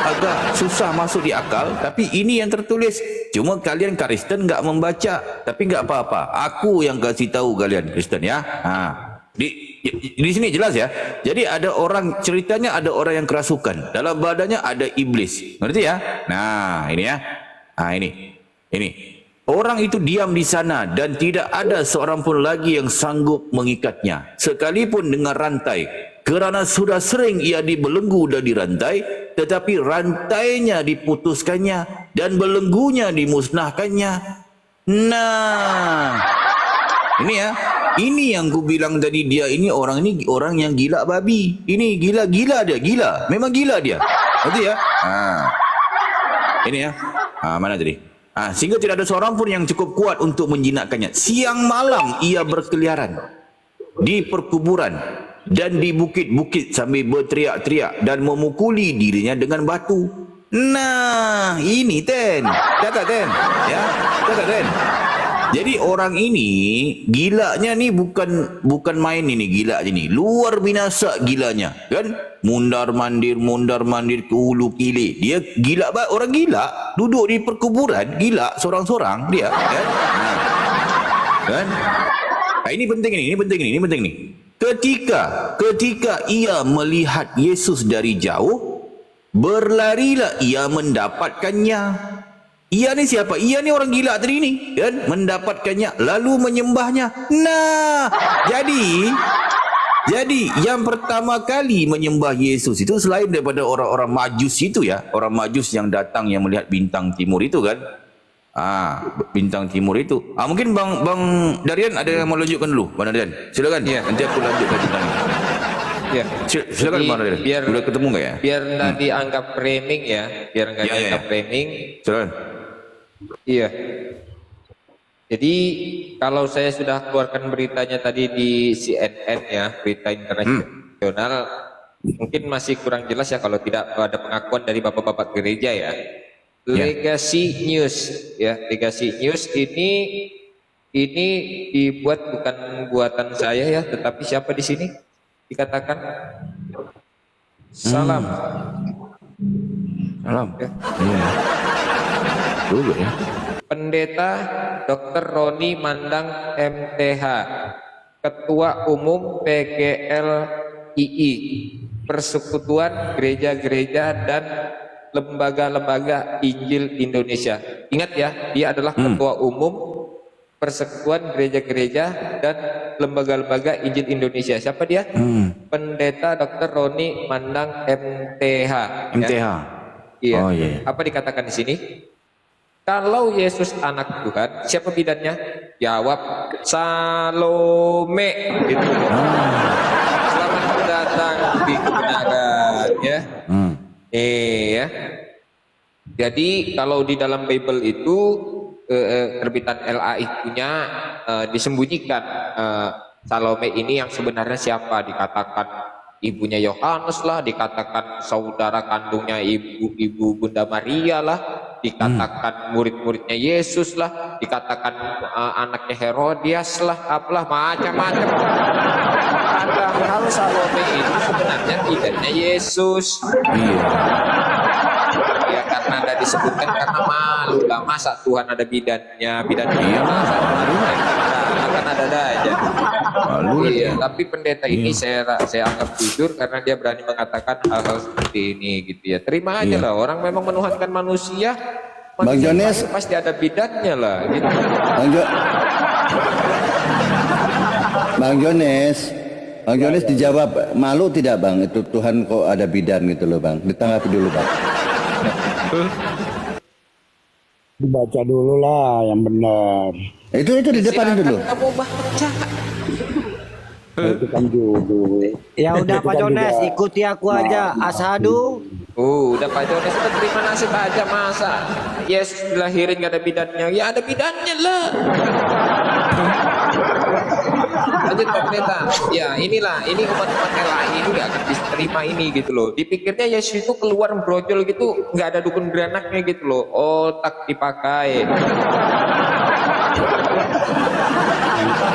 agak susah masuk di akal, tapi ini yang tertulis. Cuma kalian Kristen nggak membaca, tapi nggak apa-apa. Aku yang kasih tahu kalian Kristen ya. Di sini jelas ya. Jadi ada orang, ceritanya ada orang yang kerasukan. Dalam badannya ada iblis. Ngerti ya? Nah, ini ya. Nah, ini. Orang itu diam di sana dan tidak ada seorang pun lagi yang sanggup mengikatnya, sekalipun dengan rantai, kerana sudah sering ia dibelenggu dan dirantai, tetapi rantainya diputuskannya dan belenggunya dimusnahkannya. Nah, ini ya, ini yang ku bilang tadi, dia ini orang yang gila babi. Ini gila dia, gila, memang gila dia. Ngerti ya? Ini ya, mana tadi? Sehingga tidak ada seorang pun yang cukup kuat untuk menjinakkannya. Siang malam ia berkeliaran di perkuburan dan di bukit-bukit sambil berteriak-teriak dan memukuli dirinya dengan batu. Nah, ini catat ya, catat Jadi orang ini gilanya nih bukan main ini, gila ini luar binasa gilanya kan, mundar mandir ke hulu kili. Dia gila, orang gila duduk di perkuburan gila sorang-sorang dia kan. Nah, ini penting nih. Ketika ia melihat Yesus dari jauh, berlarilah ia mendapatkannya. Ia ni siapa? Ia ni orang gila tadi ni, kan? Mendapatkannya lalu menyembahnya. Nah, jadi yang pertama kali menyembah Yesus itu selain daripada orang-orang Majus itu ya, orang Majus yang datang yang melihat bintang timur itu kan. Bintang timur itu. Mungkin Bang Darian ada yang mau lanjutkan dulu, Bang Darian. Silakan. Ya, nanti aku lanjutkan tentang ini. Ya, silakan Bang Darian. Biar sudah ketemu enggak ya? Biar enggak dianggap framing ya, biar enggak dianggap framing. Silakan. Iya. Jadi kalau saya sudah keluarkan beritanya tadi di CNN ya, berita internasional, mungkin masih kurang jelas ya kalau tidak ada pengakuan dari bapak-bapak gereja ya. Legacy News ya, Legacy News ini dibuat bukan buatan saya ya, tetapi siapa di sini dikatakan Salam. Ya. Dulu ya. Pendeta Dr. Roni Mandang MTH, Ketua Umum PGLII, Persekutuan Gereja-Gereja dan Lembaga-Lembaga Injil Indonesia. Ingat ya, dia adalah Ketua Umum Persekutuan Gereja-Gereja dan Lembaga-Lembaga Injil Indonesia. Siapa dia? Pendeta Dr. Roni Mandang MTH. MTH. Ya? Iya. Oh, iya. Apa dikatakan di sini? Kalau Yesus anak Tuhan, siapa bidannya? Jawab Salome. Gitu. Selamat datang di kebenaran, ya. Ya. Jadi kalau di dalam Bible itu terbitan LAI punya disembunyikan Salome ini yang sebenarnya siapa, dikatakan ibunya Yohanes lah, dikatakan saudara kandungnya ibu Bunda Maria lah, dikatakan murid-muridnya Yesus lah, dikatakan anaknya Herodias lah, apalah macam-macam. Padahal Salome itu sebenarnya tidaknya Yesus. Ya karena ada disebutkan karena malu lah, masa Tuhan ada bidannya masa akan ada aja. Iya, tapi pendeta ini saya anggap jujur karena dia berani mengatakan hal-hal seperti ini gitu ya. Terima aja lah, orang memang menuhankan manusia. Bang Jones pasti ada bidannya lah gitu. Bang Jones dijawab, malu tidak Bang? Itu Tuhan kok ada bidan gitu loh Bang. Ditanggapi dulu Bang. Dibaca dulu lah yang benar. Itu di depan dulu. Kamu baca. Itu kan judul. Ya udah Pak Jones, ikuti aku aja. Asyhadu. Udah Pak Jones sudah terima nasib aja, masa Yesus dilahirin gak ada bidannya? Ya ada bidannya lah. Lanjut Pak Pendeta. Ya inilah, ini umat-umat LAI ini gak akan bisa terima ini gitu loh. Dipikirnya Yesus itu keluar brojol gitu, gak ada dukun beranaknya gitu loh. Otak dipakai.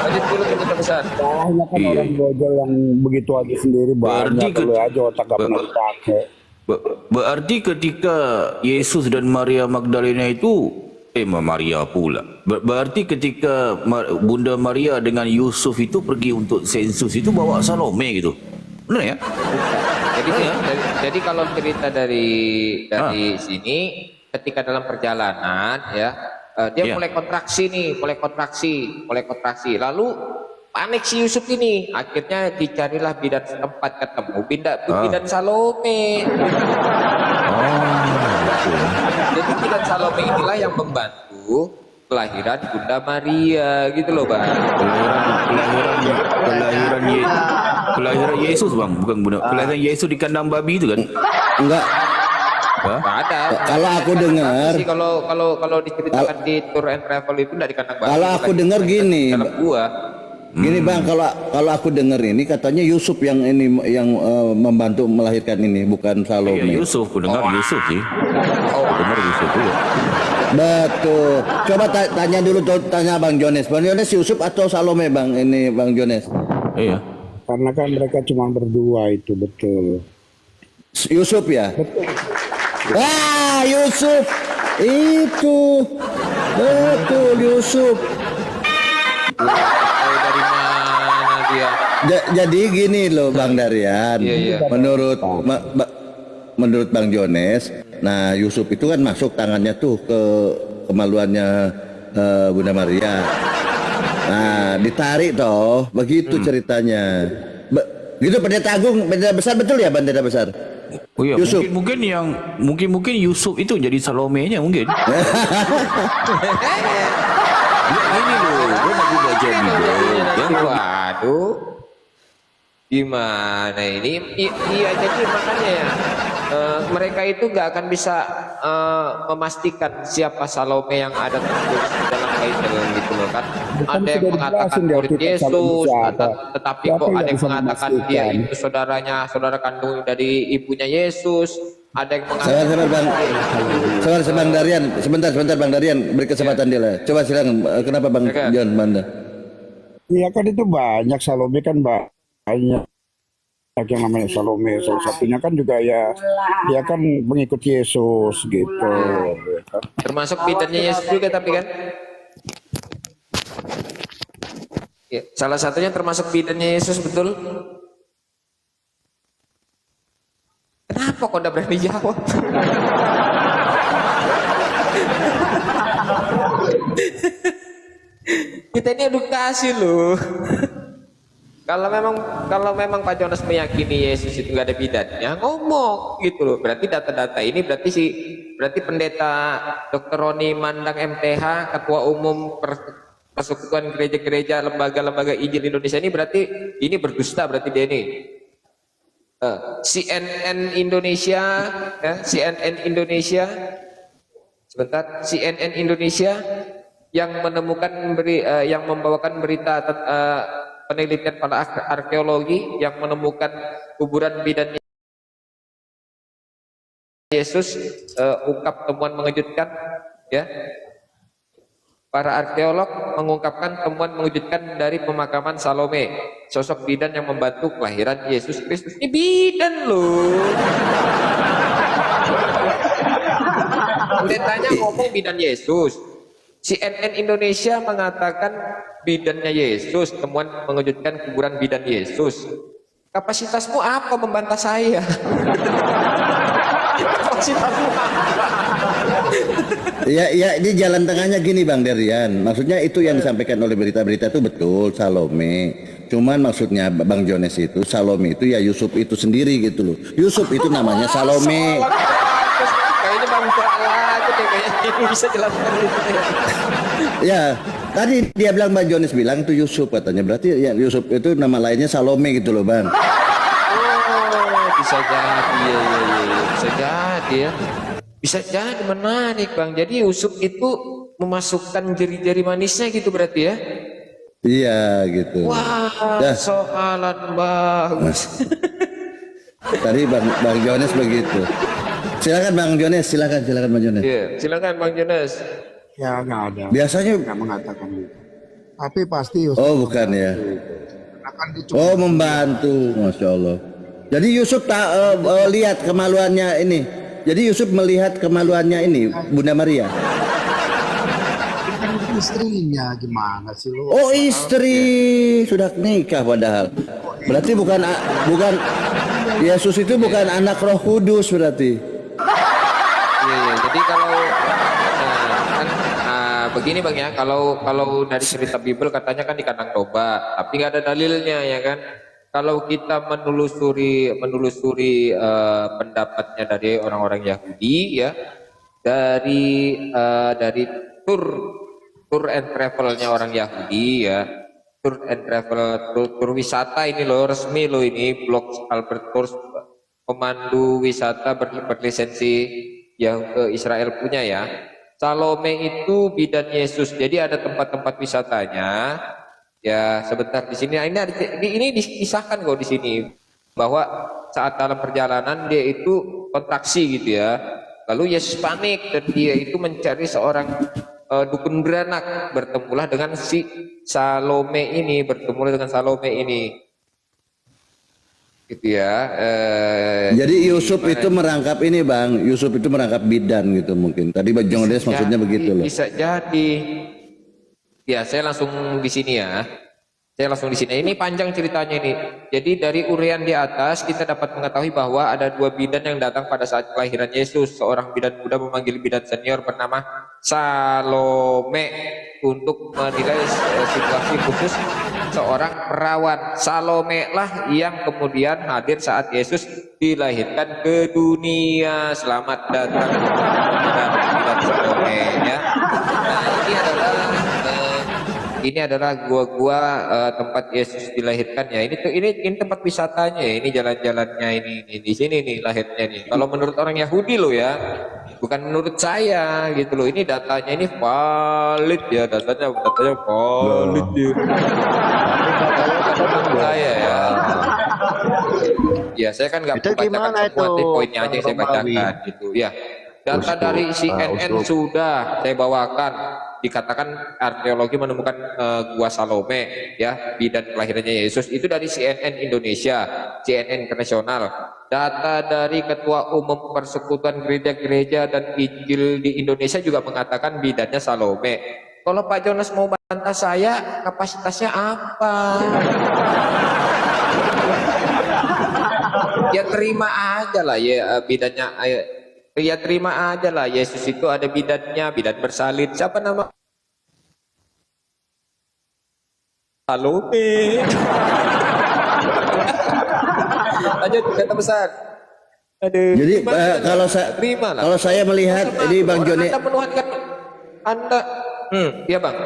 Lanjut Bu. dulu ke duta besar. Banyak kan Iya. orang brojol yang begitu aja sendiri Berarti banyak. Kalau aja otak gak pernah dipakai. Berarti ketika Yesus dan Maria Magdalena itu Maria pula. Berarti ketika Bunda Maria dengan Yusuf itu pergi untuk sensus itu bawa Salome gitu. Benar ya? Jadi kalau cerita dari sini, ketika dalam perjalanan ya, dia Ya. mulai kontraksi. Lalu panik si Yusuf ini, akhirnya dicarilah bidan setempat, ketemu bidan Salome. Jadi bidan Salome inilah yang membantu kelahiran Bunda Maria gitu loh, Bang. Kelahiran Yesus bang, bukan Bunda. Kelahiran Yesus di kandang babi itu kan? Enggak. Hah? Nggak ada. Kalau aku dengar, sih kalau diceritakan di tour and travel itu dari kandang babi. kalau aku dengar gini, dalam gua. gini bang, kalau aku dengar ini katanya Yusuf yang membantu melahirkan ini, bukan Iya Salome. Yusuf, aku dengar Yusuf sih. Aku dengar Yusuf juga. Betul. Coba tanya dulu, tanya Bang Jones. Bang Jones Yusuf atau Salome bang? Ini Bang Jones. Iya. Karena kan mereka cuma berdua itu, betul. Yusuf ya. Yusuf itu betul Yusuf. Dari mana dia? Jadi gini loh Bang Darian. Iya. Menurut Bang Jones, nah Yusuf itu kan masuk tangannya tuh ke kemaluannya Bunda Maria. Nah ditarik toh, begitu ceritanya. Gitu pendeta agung, pendeta besar betul ya pendeta besar? Oh iya, Yusuf. mungkin Yusuf itu jadi Salome-nya mungkin. Ini loh, gue lagi baca Bible. Waduh, gimana ini? Iya, jadi makanya ya, mereka itu nggak akan bisa memastikan siapa Salome yang ada tertulis di dalam Bible gitu loh kan. Ada yang sudah mengatakan dijelasin di murid Alkitab kalau Yesus, siapa. tetapi Siapa kok yang ada yang bisa mengatakan dia memastikan? itu saudara kandung dari ibunya Yesus. Ada yang Sabar mengatakan Bang. Sabar Bang Darian. Sebentar Bang Darian, beri kesempatan dia lah. Coba silakan. Kenapa Bang Silakan. John Manda? Iya kan itu banyak, Salome kan banyak yang namanya Salome. Salah satunya kan juga ya, dia kan mengikut Yesus gitu. Ya kan? termasuk bidannya Yesus juga tapi kan. Ya, salah satunya termasuk bidannya Yesus betul. Kenapa kok udah berani jawab? Kita ini edukasi loh. Kalau memang Pak Jonas meyakini Yesus itu nggak ada bidannya, ngomong gitu loh. Berarti data-data ini berarti pendeta Dr. Roni Mandang MTH, Ketua Umum Persekutuan Gereja-Gereja Lembaga-Lembaga Injil Indonesia ini berarti ini berdusta berarti dia ini. CNN Indonesia, ya, CNN Indonesia, sebentar, CNN Indonesia yang yang membawakan berita penelitian pada arkeologi yang menemukan kuburan bidan Yesus, ungkap temuan mengejutkan, ya. Para arkeolog mengungkapkan temuan mengejutkan dari pemakaman Salome, sosok bidan yang membantu kelahiran Yesus Kristus. Ini bidan loh. Pendetanya ngomong bidan Yesus. CNN Indonesia mengatakan bidannya Yesus, temuan mengejutkan kuburan bidan Yesus. Kapasitasmu apa membantah saya? Kapasitasmu apa? Ya, ini jalan tengahnya gini Bang Darian. Maksudnya itu yang disampaikan oleh berita-berita itu betul Salome. Cuman maksudnya Bang Jones itu Salome itu ya Yusuf itu sendiri gitu loh. Yusuf itu namanya Salome. Kayaknya Bang aja deh, kayaknya bisa jelaskan itu. Ya, tadi dia bilang Bang Jones bilang itu Yusuf katanya. Berarti ya Yusuf itu nama lainnya Salome gitu loh Bang. Oh, bisa jadi ya, bisa jadi ya. Bisa jadi menarik Bang. Jadi Yusuf itu memasukkan jari-jari manisnya gitu berarti ya. Iya gitu. Wah, Dah. soalan bagus. Tadi Bang Jones begitu. Silakan Bang Jones, silakan Bang Jones. Iya, silakan Bang Jonas. Ya nggak ada. Biasanya Nggak mengatakan gitu. Tapi pasti Yusuf. Oh bukan ya. Akan Oh membantu, masya Allah. Jadi Yusuf tak lihat kemaluannya ini. Jadi Yusuf melihat kemaluannya ini Bunda Maria. istrinya gimana sih lu? Oh istri sudah nikah padahal. Berarti bukan Yesus itu bukan anak Roh Kudus berarti. Iya. Jadi kalau kan begini bang ya, kalau dari cerita Bible katanya kan di kandang domba, tapi nggak ada dalilnya ya kan. Kalau kita menelusuri pendapatnya dari orang-orang Yahudi ya, dari tour and travelnya orang Yahudi ya, tour wisata ini loh, resmi loh ini, blog Albert Tours, pemandu wisata berlisensi yang ke Israel punya ya. Salome itu bidan Yesus, jadi ada tempat-tempat wisatanya ya. Sebentar di sini, ini disahkan kok di sini bahwa saat dalam perjalanan dia itu kontraksi gitu ya. Lalu Yesus panik dan dia itu mencari seorang dukun beranak, bertemulah dengan si Salome ini, gitu ya. Jadi Yusuf itu merangkap ini bang, Yusuf itu merangkap bidan gitu mungkin. Tadi Bang Jones maksudnya begitu loh. Bisa jadi. Ya saya langsung di sini ya. Ini panjang ceritanya ini. Jadi dari uraian di atas kita dapat mengetahui bahwa ada dua bidan yang datang pada saat kelahiran Yesus. Seorang bidan muda memanggil bidan senior bernama Salome untuk menilai situasi khusus seorang perawan. Salome lah yang kemudian hadir saat Yesus dilahirkan ke dunia. Selamat datang bidan Salome ya. Nah, ini adalah gua tempat Yesus dilahirkan ya. Ini tempat wisatanya ya. Ini jalan-jalannya ini di sini nih lahirnya nih. Kalau menurut orang Yahudi loh ya, bukan menurut saya gitu loh. Ini datanya ini valid ya, datanya valid ya. Menurut saya ya. Ya saya kan nggak membacakan semua poinnya aja yang saya bacakan gitu ya. Data dari CNN sudah saya bawakan. Dikatakan arkeologi menemukan gua Salome ya, bidan kelahirannya Yesus itu dari CNN Indonesia, CNN Internasional. Data dari Ketua Umum Persekutuan Gereja-Gereja dan Injil di Indonesia juga mengatakan bidannya Salome. Kalau Pak Jonas mau bantah saya, kapasitasnya apa? Ya terima aja lah ya bidannya. Ya terima aja lah, Yesus itu ada bidannya, bidan bersalin. Siapa nama? Salome. Lanjut kata besar. Aduh. Jadi kalau saya melihat ini Bang Joni. Anda menuhankan Anda. Ya Bang.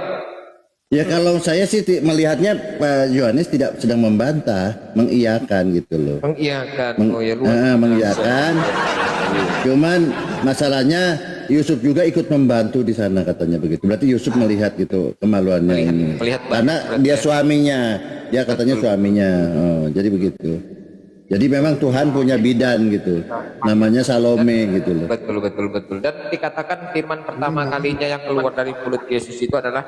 Ya kalau saya sih melihatnya Pak Yohanes tidak sedang membantah, mengiyakan gitu loh. Mengiyakan. Oh ya luar. Mengiyakan. Cuman masalahnya Yusuf juga ikut membantu di sana katanya begitu. Berarti Yusuf melihat gitu kemaluannya ini. Karena dia suaminya, dia katanya suaminya. Oh, jadi begitu. Jadi memang Tuhan punya bidan gitu. Namanya Salome gitu loh. Betul. Dan dikatakan firman pertama kalinya yang keluar dari mulut Yesus itu adalah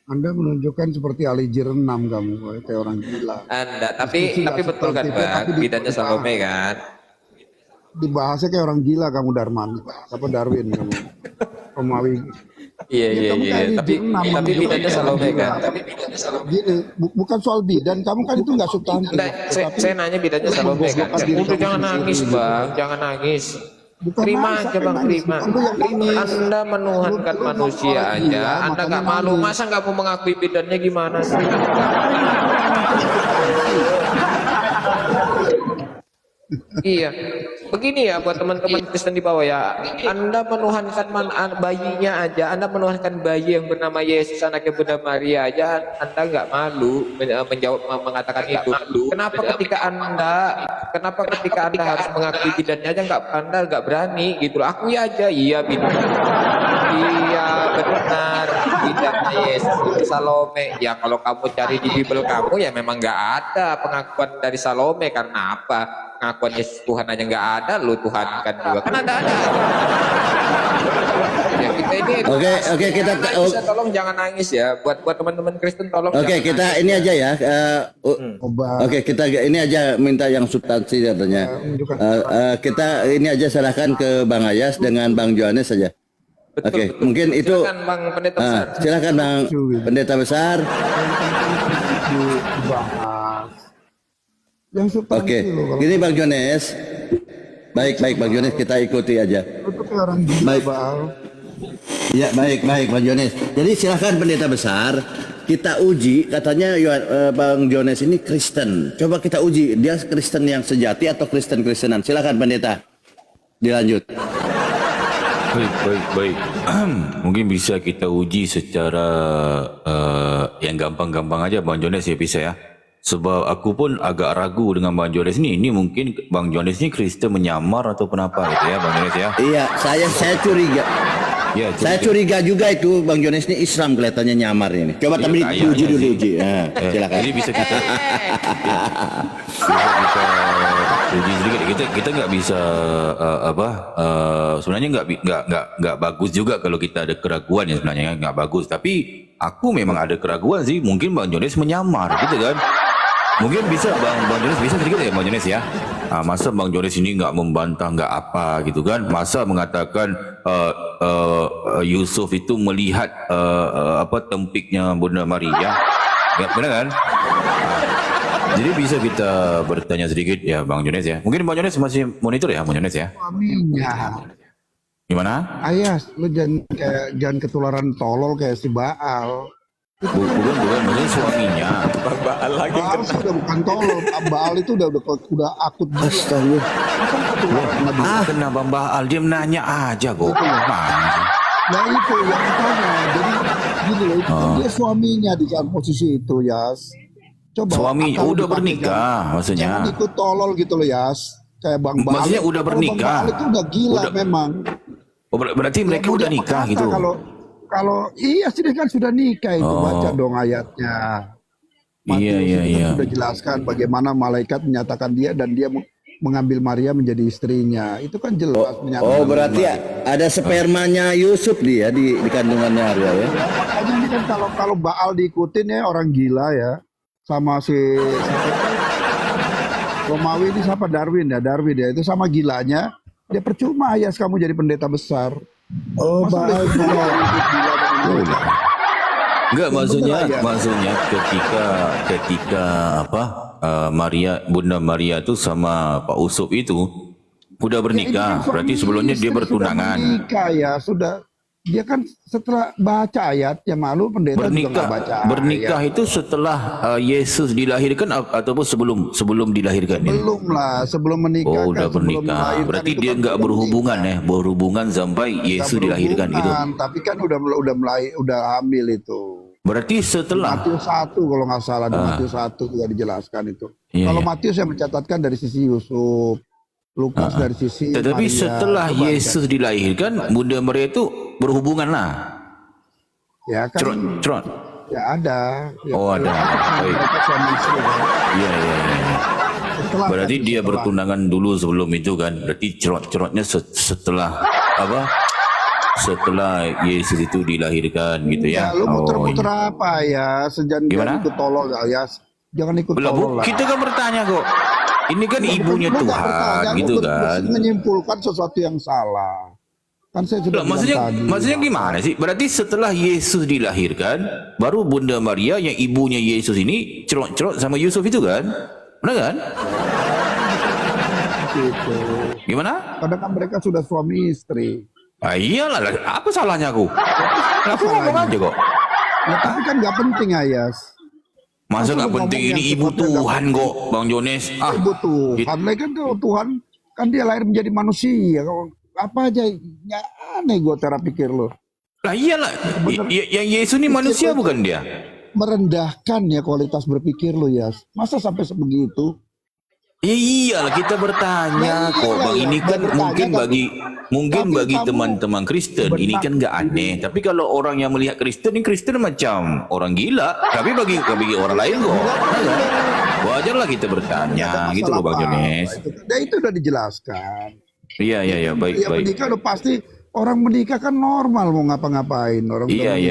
Anda menunjukkan seperti alijer 6 kamu, kayak orang gila. Anda, tapi betul kan Bang, bidannya Salome kan? Dibahasnya kayak orang gila kamu Darman, apa Darwin kamu, Romawi. Iya. Tapi bidannya Salome kan? Gini, bukan soal bidan, kamu kan itu nggak substantif. Saya nanya bidannya Salome kan? Udah jangan nangis Bang, jangan nangis. Terima aja Bang, terima. Anda menuhankan manusia aja, Anda nggak malu, masa nggak mau mengakui bidannya gimana sih? Iya, begini ya buat teman-teman Kristen di bawah ya. Anda menuhankan bayinya aja, Anda menuhankan bayi yang bernama Yesus anaknya Bunda Maria aja, Anda nggak malu mengatakan itu. Kenapa ketika Anda harus mengakui bidannya aja Anda nggak berani gitu loh. Akui aja, iya bidan. Iya benar, Bidannya Yesus itu Salome. Ya kalau kamu cari di Bible kamu ya memang nggak ada pengakuan dari Salome. Karena apa? Pengakuan Yesus Tuhan aja nggak ada, lu Tuhan kan juga. Kan ada. Ya kita ini. Oke, kita Bisa tolong jangan nangis ya. Buat teman-teman Kristen tolong. Oke, jangan kita nangis. ini aja ya. Obat. Oke, kita ini aja minta yang substansi katanya. Kita ini aja serahkan ke Bang Ayas dengan Bang Johannes saja. Oke, mungkin itu. Silakan Bang Pendeta Besar. Silakan Bang Pendeta Besar. Dibahas. Yang substansi Oke, loh, kalau gini Bang Johannes. Baik Bang Johannes, kita ikuti aja. itu kayak orang gila, Baik. Baal. Ya baik Bang Johannes. Jadi silahkan Pendeta Besar, kita uji katanya Bang Johannes ini Kristen. Coba kita uji dia Kristen yang sejati atau Kristen-Kristenan. Silahkan Pendeta, dilanjut. Baik. Mungkin bisa kita uji secara yang gampang-gampang aja Bang Jones ya bisa ya. Sebab aku pun agak ragu dengan Bang Jones ini. Ini mungkin Bang Jones ini Kristen menyamar atau apa gitu ya Bang Jones ya. Iya, saya curiga. Ya, Saya curiga juga itu Bang Johannes ini Islam kelihatannya nyamar ini. Coba Iya, tapi kayaknya diuji dulu sih. uji. Silakan. Jadi bisa kita uji sedikit. Kita nggak bisa sebenarnya nggak bagus juga kalau kita ada keraguan ya sebenarnya nggak bagus. Tapi aku memang ada keraguan sih. Mungkin Bang Jones menyamar gitu kan. Mungkin bisa Bang Jones bisa sedikit ya Bang Jones ya. Masa Bang Jones ini nggak membantah nggak apa gitu kan? Masa mengatakan Yusuf itu melihat tempiknya Bunda Maria? Nggak benar kan? Jadi bisa kita bertanya sedikit ya Bang Jones ya. Mungkin Bang Jones masih monitor ya Bang Jones ya. Suaminya. Gimana? Ayas, lu jangan ketularan tolol kayak si Baal. Bukan maksudnya suaminya. Baal sih udah bukan tolol. Baal itu udah akut gila. Astaga. Kena Bang Baal dia nanya aja kok. Mana sih? Nah itu yang tanya. Jadi gini loh, itu kan dia suaminya di dalam posisi itu, Yas. Coba. Suami akal udah dipakai, bernikah maksudnya. Jangan ikut tolol gitu loh, Yas. Kayak Bang Baal. Maksudnya udah Kalau bernikah. Bang Baal itu udah gila memang. Oh, berarti mereka Ya, udah mau nikah apa gitu. Kalau iya sih dia kan sudah nikah itu, baca dong ayatnya. Iya. Sudah jelaskan bagaimana malaikat menyatakan dia dan dia mengambil Maria menjadi istrinya. Itu kan jelas menyatakan. Oh berarti ada spermanya Yusuf dia di kandungannya Arya ya. Makanya ini kan kalau Baal diikutin ya orang gila ya. Sama si Romawi ini siapa Darwin ya itu sama gilanya. Dia percuma Ayas kamu jadi pendeta besar. Oh Masa Baal. lu ikut gila dengan gila? Enggak Betul, maksudnya ketika Bunda Maria itu sama Pak Usop itu udah bernikah. Ya, ini Berarti suami sebelumnya dia istri bertunangan. Sudah menikah ya, sudah. Dia kan setelah baca ayat, ya malu pendeta juga nggak baca Bernikah ayat. itu setelah Yesus dilahirkan ataupun sebelum dilahirkan ini? Belum lah, sebelum menikah. Oh, udah sebelum bernikah. melahirkan Berarti itu dia kan nggak sudah berhubungan menikah. berhubungan sampai Yesus dilahirkan gitu. Berhubungan, tapi kan udah hamil itu. Berarti setelah Matius 1 kalau nggak salah, di Matius 1 juga dijelaskan itu. Iya, Kalau iya. Matius yang mencatatkan dari sisi Yusuf, Lukas dari sisi Tetapi Maria. setelah Coba Yesus dilahirkan, Bunda Maria itu berhubungan lah. ya kan Cerot. ya ada. Ya, Oh, ada. Baik. Mereka suami istri kan. Iya. Setelah Berarti kan, dia setelah. bertunangan dulu sebelum itu kan. Berarti cerotnya setelah apa? Setelah Yesus itu dilahirkan gitu ya. Ya, lu muter-muter iya. apa ya? Jangan Gimana? ikut tolol ya. Jangan ikut Lah, tolol lah. kita kan bertanya kok. Ini kan ibunya Lu nggak Tuhan bertanya, lu gitu kan. menyimpulkan sesuatu yang salah. Kan saya sudah Lah, maksudnya bilang tadi. gimana sih? Berarti setelah Yesus dilahirkan, baru Bunda Maria yang ibunya Yesus ini cerot-cerot sama Yusuf itu kan? Benar kan? Gitu. Gimana? Kadang kan mereka sudah suami istri. Iyalah, apa salahnya aku? Aku ngomong aja kok. Ya, tapi kan nggak penting Ayas. Masa nggak ngomong penting yang ini ibu sifatnya nggak Tuhan kok, Bang Jones. Ibu Tuhan, lagi kan kalau Tuhan kan dia lahir menjadi manusia. Kalau apa aja, ya aneh gue cara pikir lo. Lah iyalah, yang Yesus ini manusia bukan dia? Merendahkan ya kualitas berpikir lo ya. Masa sampai sebegitu? Iyalah kita bertanya kok bang, ini kan mungkin bagi teman-teman Kristen ini kan nggak aneh, tapi kalau orang yang melihat Kristen ini Kristen macam orang gila, tapi bagi orang lain kok wajarlah kita bertanya gitu loh Bang Jones. Itu udah dijelaskan. Iya baik Ya baik. menikah udah pasti, orang menikah kan normal mau ngapa-ngapain orang. Iya.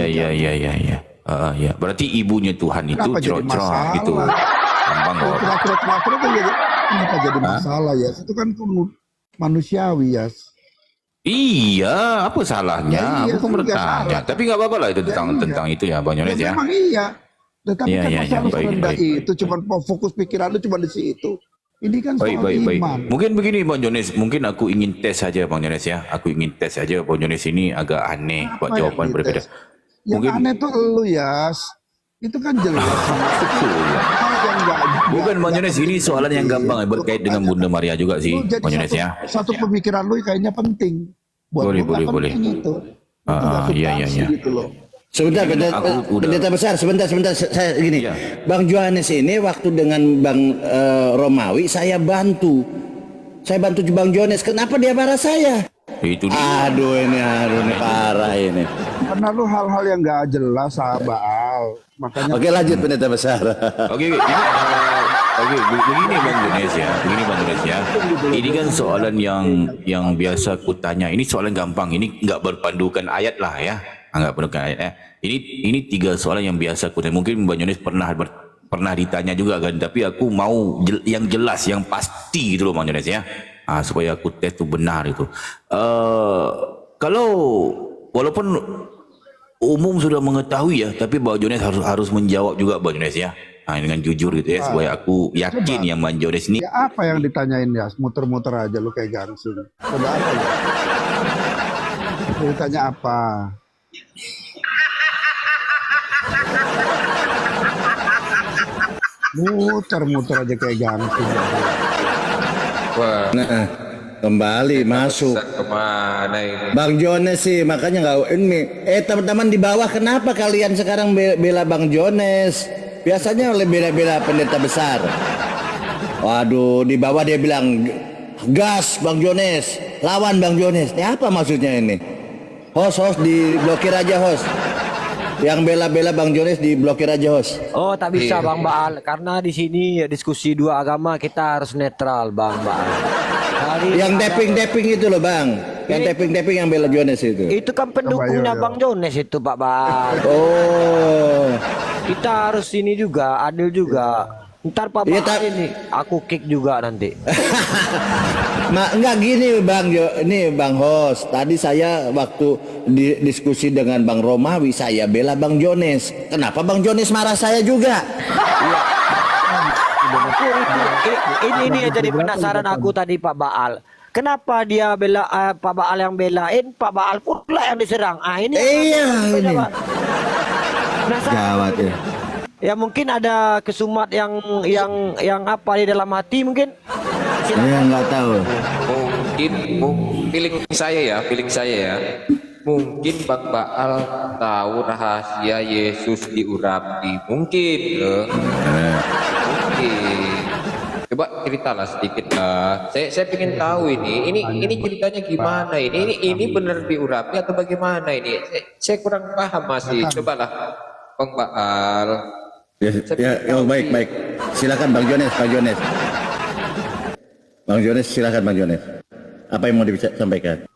Ya, berarti ibunya Tuhan itu Kenapa jadi cerot-cerot masalah? gitu. Gampang kok. Terakhir kan jadi kenapa jadi masalah ya? Itu kan manusiawi ya. Iya, apa salahnya? Ya, iya, Aku nggak bertanya. salah. Tapi nggak apa-apa lah itu tentang itu ya Bang Jones ya. Memang iya. Tetapi Iya, kan iya, masalah baik, serendah baik. itu cuman fokus pikiran lu cuma di situ. Ini kan soal Baik. iman. Mungkin begini Bang Jones, mungkin aku ingin tes saja Bang Jones ya. Aku ingin tes saja Bang Jones ini agak aneh buat Apa yang jawaban dites? berbeda. Yang Mungkin aneh tuh lu Yas. Itu kan jelas. betul ya. Hal yang Bukan Bang Jones, ini soalan yang gampang ya, berkait dengan Bunda Maria juga sih Lu jadi Bang Jones ya. satu pemikiran lu kayaknya penting. Boleh, gua nggak boleh. penting itu. Iya. Gitu loh. Sebentar, Aku udah- pendeta besar, sebentar. Saya gini, Iya. Bang Johannes ini waktu dengan Bang Romawi, saya bantu Bang Johannes. Kenapa dia marah saya? Itu dia. Aduh ini parah ini. Karena lu hal-hal yang nggak jelas Baal. Makanya Oke lanjut pendeta besar. Oke, begini Bang Jones ya. Ini kan soalan yang biasa aku tanya. Ini soalan gampang. Ini nggak berpandukan ayat lah ya. Nggak berpandukan ayat ya. Ini 3 soalan yang biasa aku tanya. Mungkin Bang Jones pernah ditanya juga kan. Tapi aku mau yang jelas, yang pasti gitu loh Bang Jones ya. Supaya aku tes itu benar itu. Kalau walaupun umum sudah mengetahui ya, tapi Bang Jones harus menjawab juga Bang Jones ya. Dengan jujur gitu ya, supaya aku yakin yang Bang Jones ini ya apa yang ditanyain ya? Muter-muter aja lu kayak gangsing. Coba apa ya? Lu ditanya apa? Muter-muter aja kayak gangsing. Wah, Nah, kembali masuk. kemana ini? Bang Jones sih makanya nggak ini. Teman-teman di bawah kenapa kalian sekarang bela Bang Jones? Biasanya oleh bela-bela pendeta besar. Waduh, di bawah dia bilang gas Bang Jones, lawan Bang Jones. Ini apa maksudnya ini? Host diblokir aja host. Yang bela-bela Bang Jones diblokir aja host. Oh, tak bisa Iya. Bang Baal karena di sini diskusi dua agama kita harus netral Bang Baal. Yang tapping itu loh Bang. Yang tapping yang bela Jones itu. Itu kan pendukungnya Ayo. Bang Jones itu Pak Baal. Oh. Kita harus ini juga adil juga. Ntar Pak Iya, Baal ini aku kick juga nanti. Enggak gini Bang ini Bang host. Tadi saya waktu diskusi dengan Bang Romawi saya bela Bang Jones. Kenapa Bang Jones marah saya juga? Ini yang jadi penasaran aku tadi Pak Baal. Kenapa dia bela Pak Baal yang belain, Pak Baal pula yang diserang. Ini Iya, ini. penasaran. Gawat ya. Ya mungkin ada kesumat yang apa di dalam hati mungkin. Saya nggak tahu. Mungkin feeling saya ya. Mungkin Bang Baal tahu rahasia Yesus diurapi. Mungkin loh. Mungkin. Coba ceritalah sedikit lah. Saya pengen tahu ini ceritanya gimana ini. Ini benar diurapi atau bagaimana ini? Saya kurang paham masih. Cobalah Bang Baal. Ya, baik. Silakan Bang Jones. Bang Jones, silakan Bang Jones. Apa yang mau disampaikan?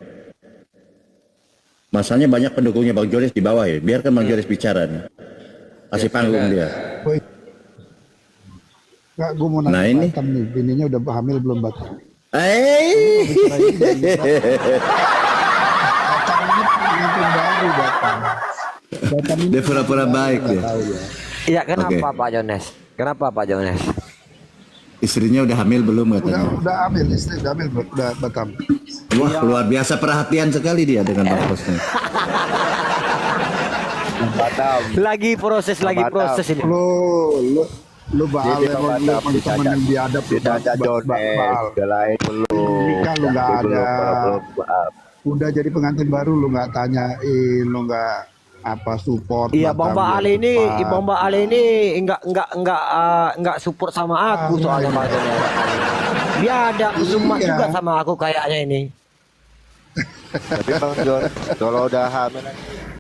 Masalahnya banyak pendukungnya Bang Jones di bawah ya. Biarkan Bang Jones bicara nih. Kasih panggung dia. Enggak, gue mau Nah, nanya ini. Batam nih. Bininya udah hamil belum Batam? Eh. Batam ini pengantin baru Batam. Batam ini Dia pura-pura baik nggak dia. tahu ya. Iya, kenapa Oke. Pak Jones? Kenapa Pak Jones? Istrinya udah hamil belum katanya? Udah hamil, istri udah hamil udah Batam. Wah, luar biasa perhatian sekali dia dengan Bang hostnya. Lagi proses ini. Lu Baal emang lu temen yang biadab Baal. Nikah lu nggak ada. Udah jadi pengantin baru lu nggak tanyain, lu nggak support. Iya, Bang Baal ini, depan. Bang Baal ini enggak support sama aku soalnya Bang Jones. Dia ada kesumat Iya. juga sama aku kayaknya ini. Tapi Bang John, kalau udah hamil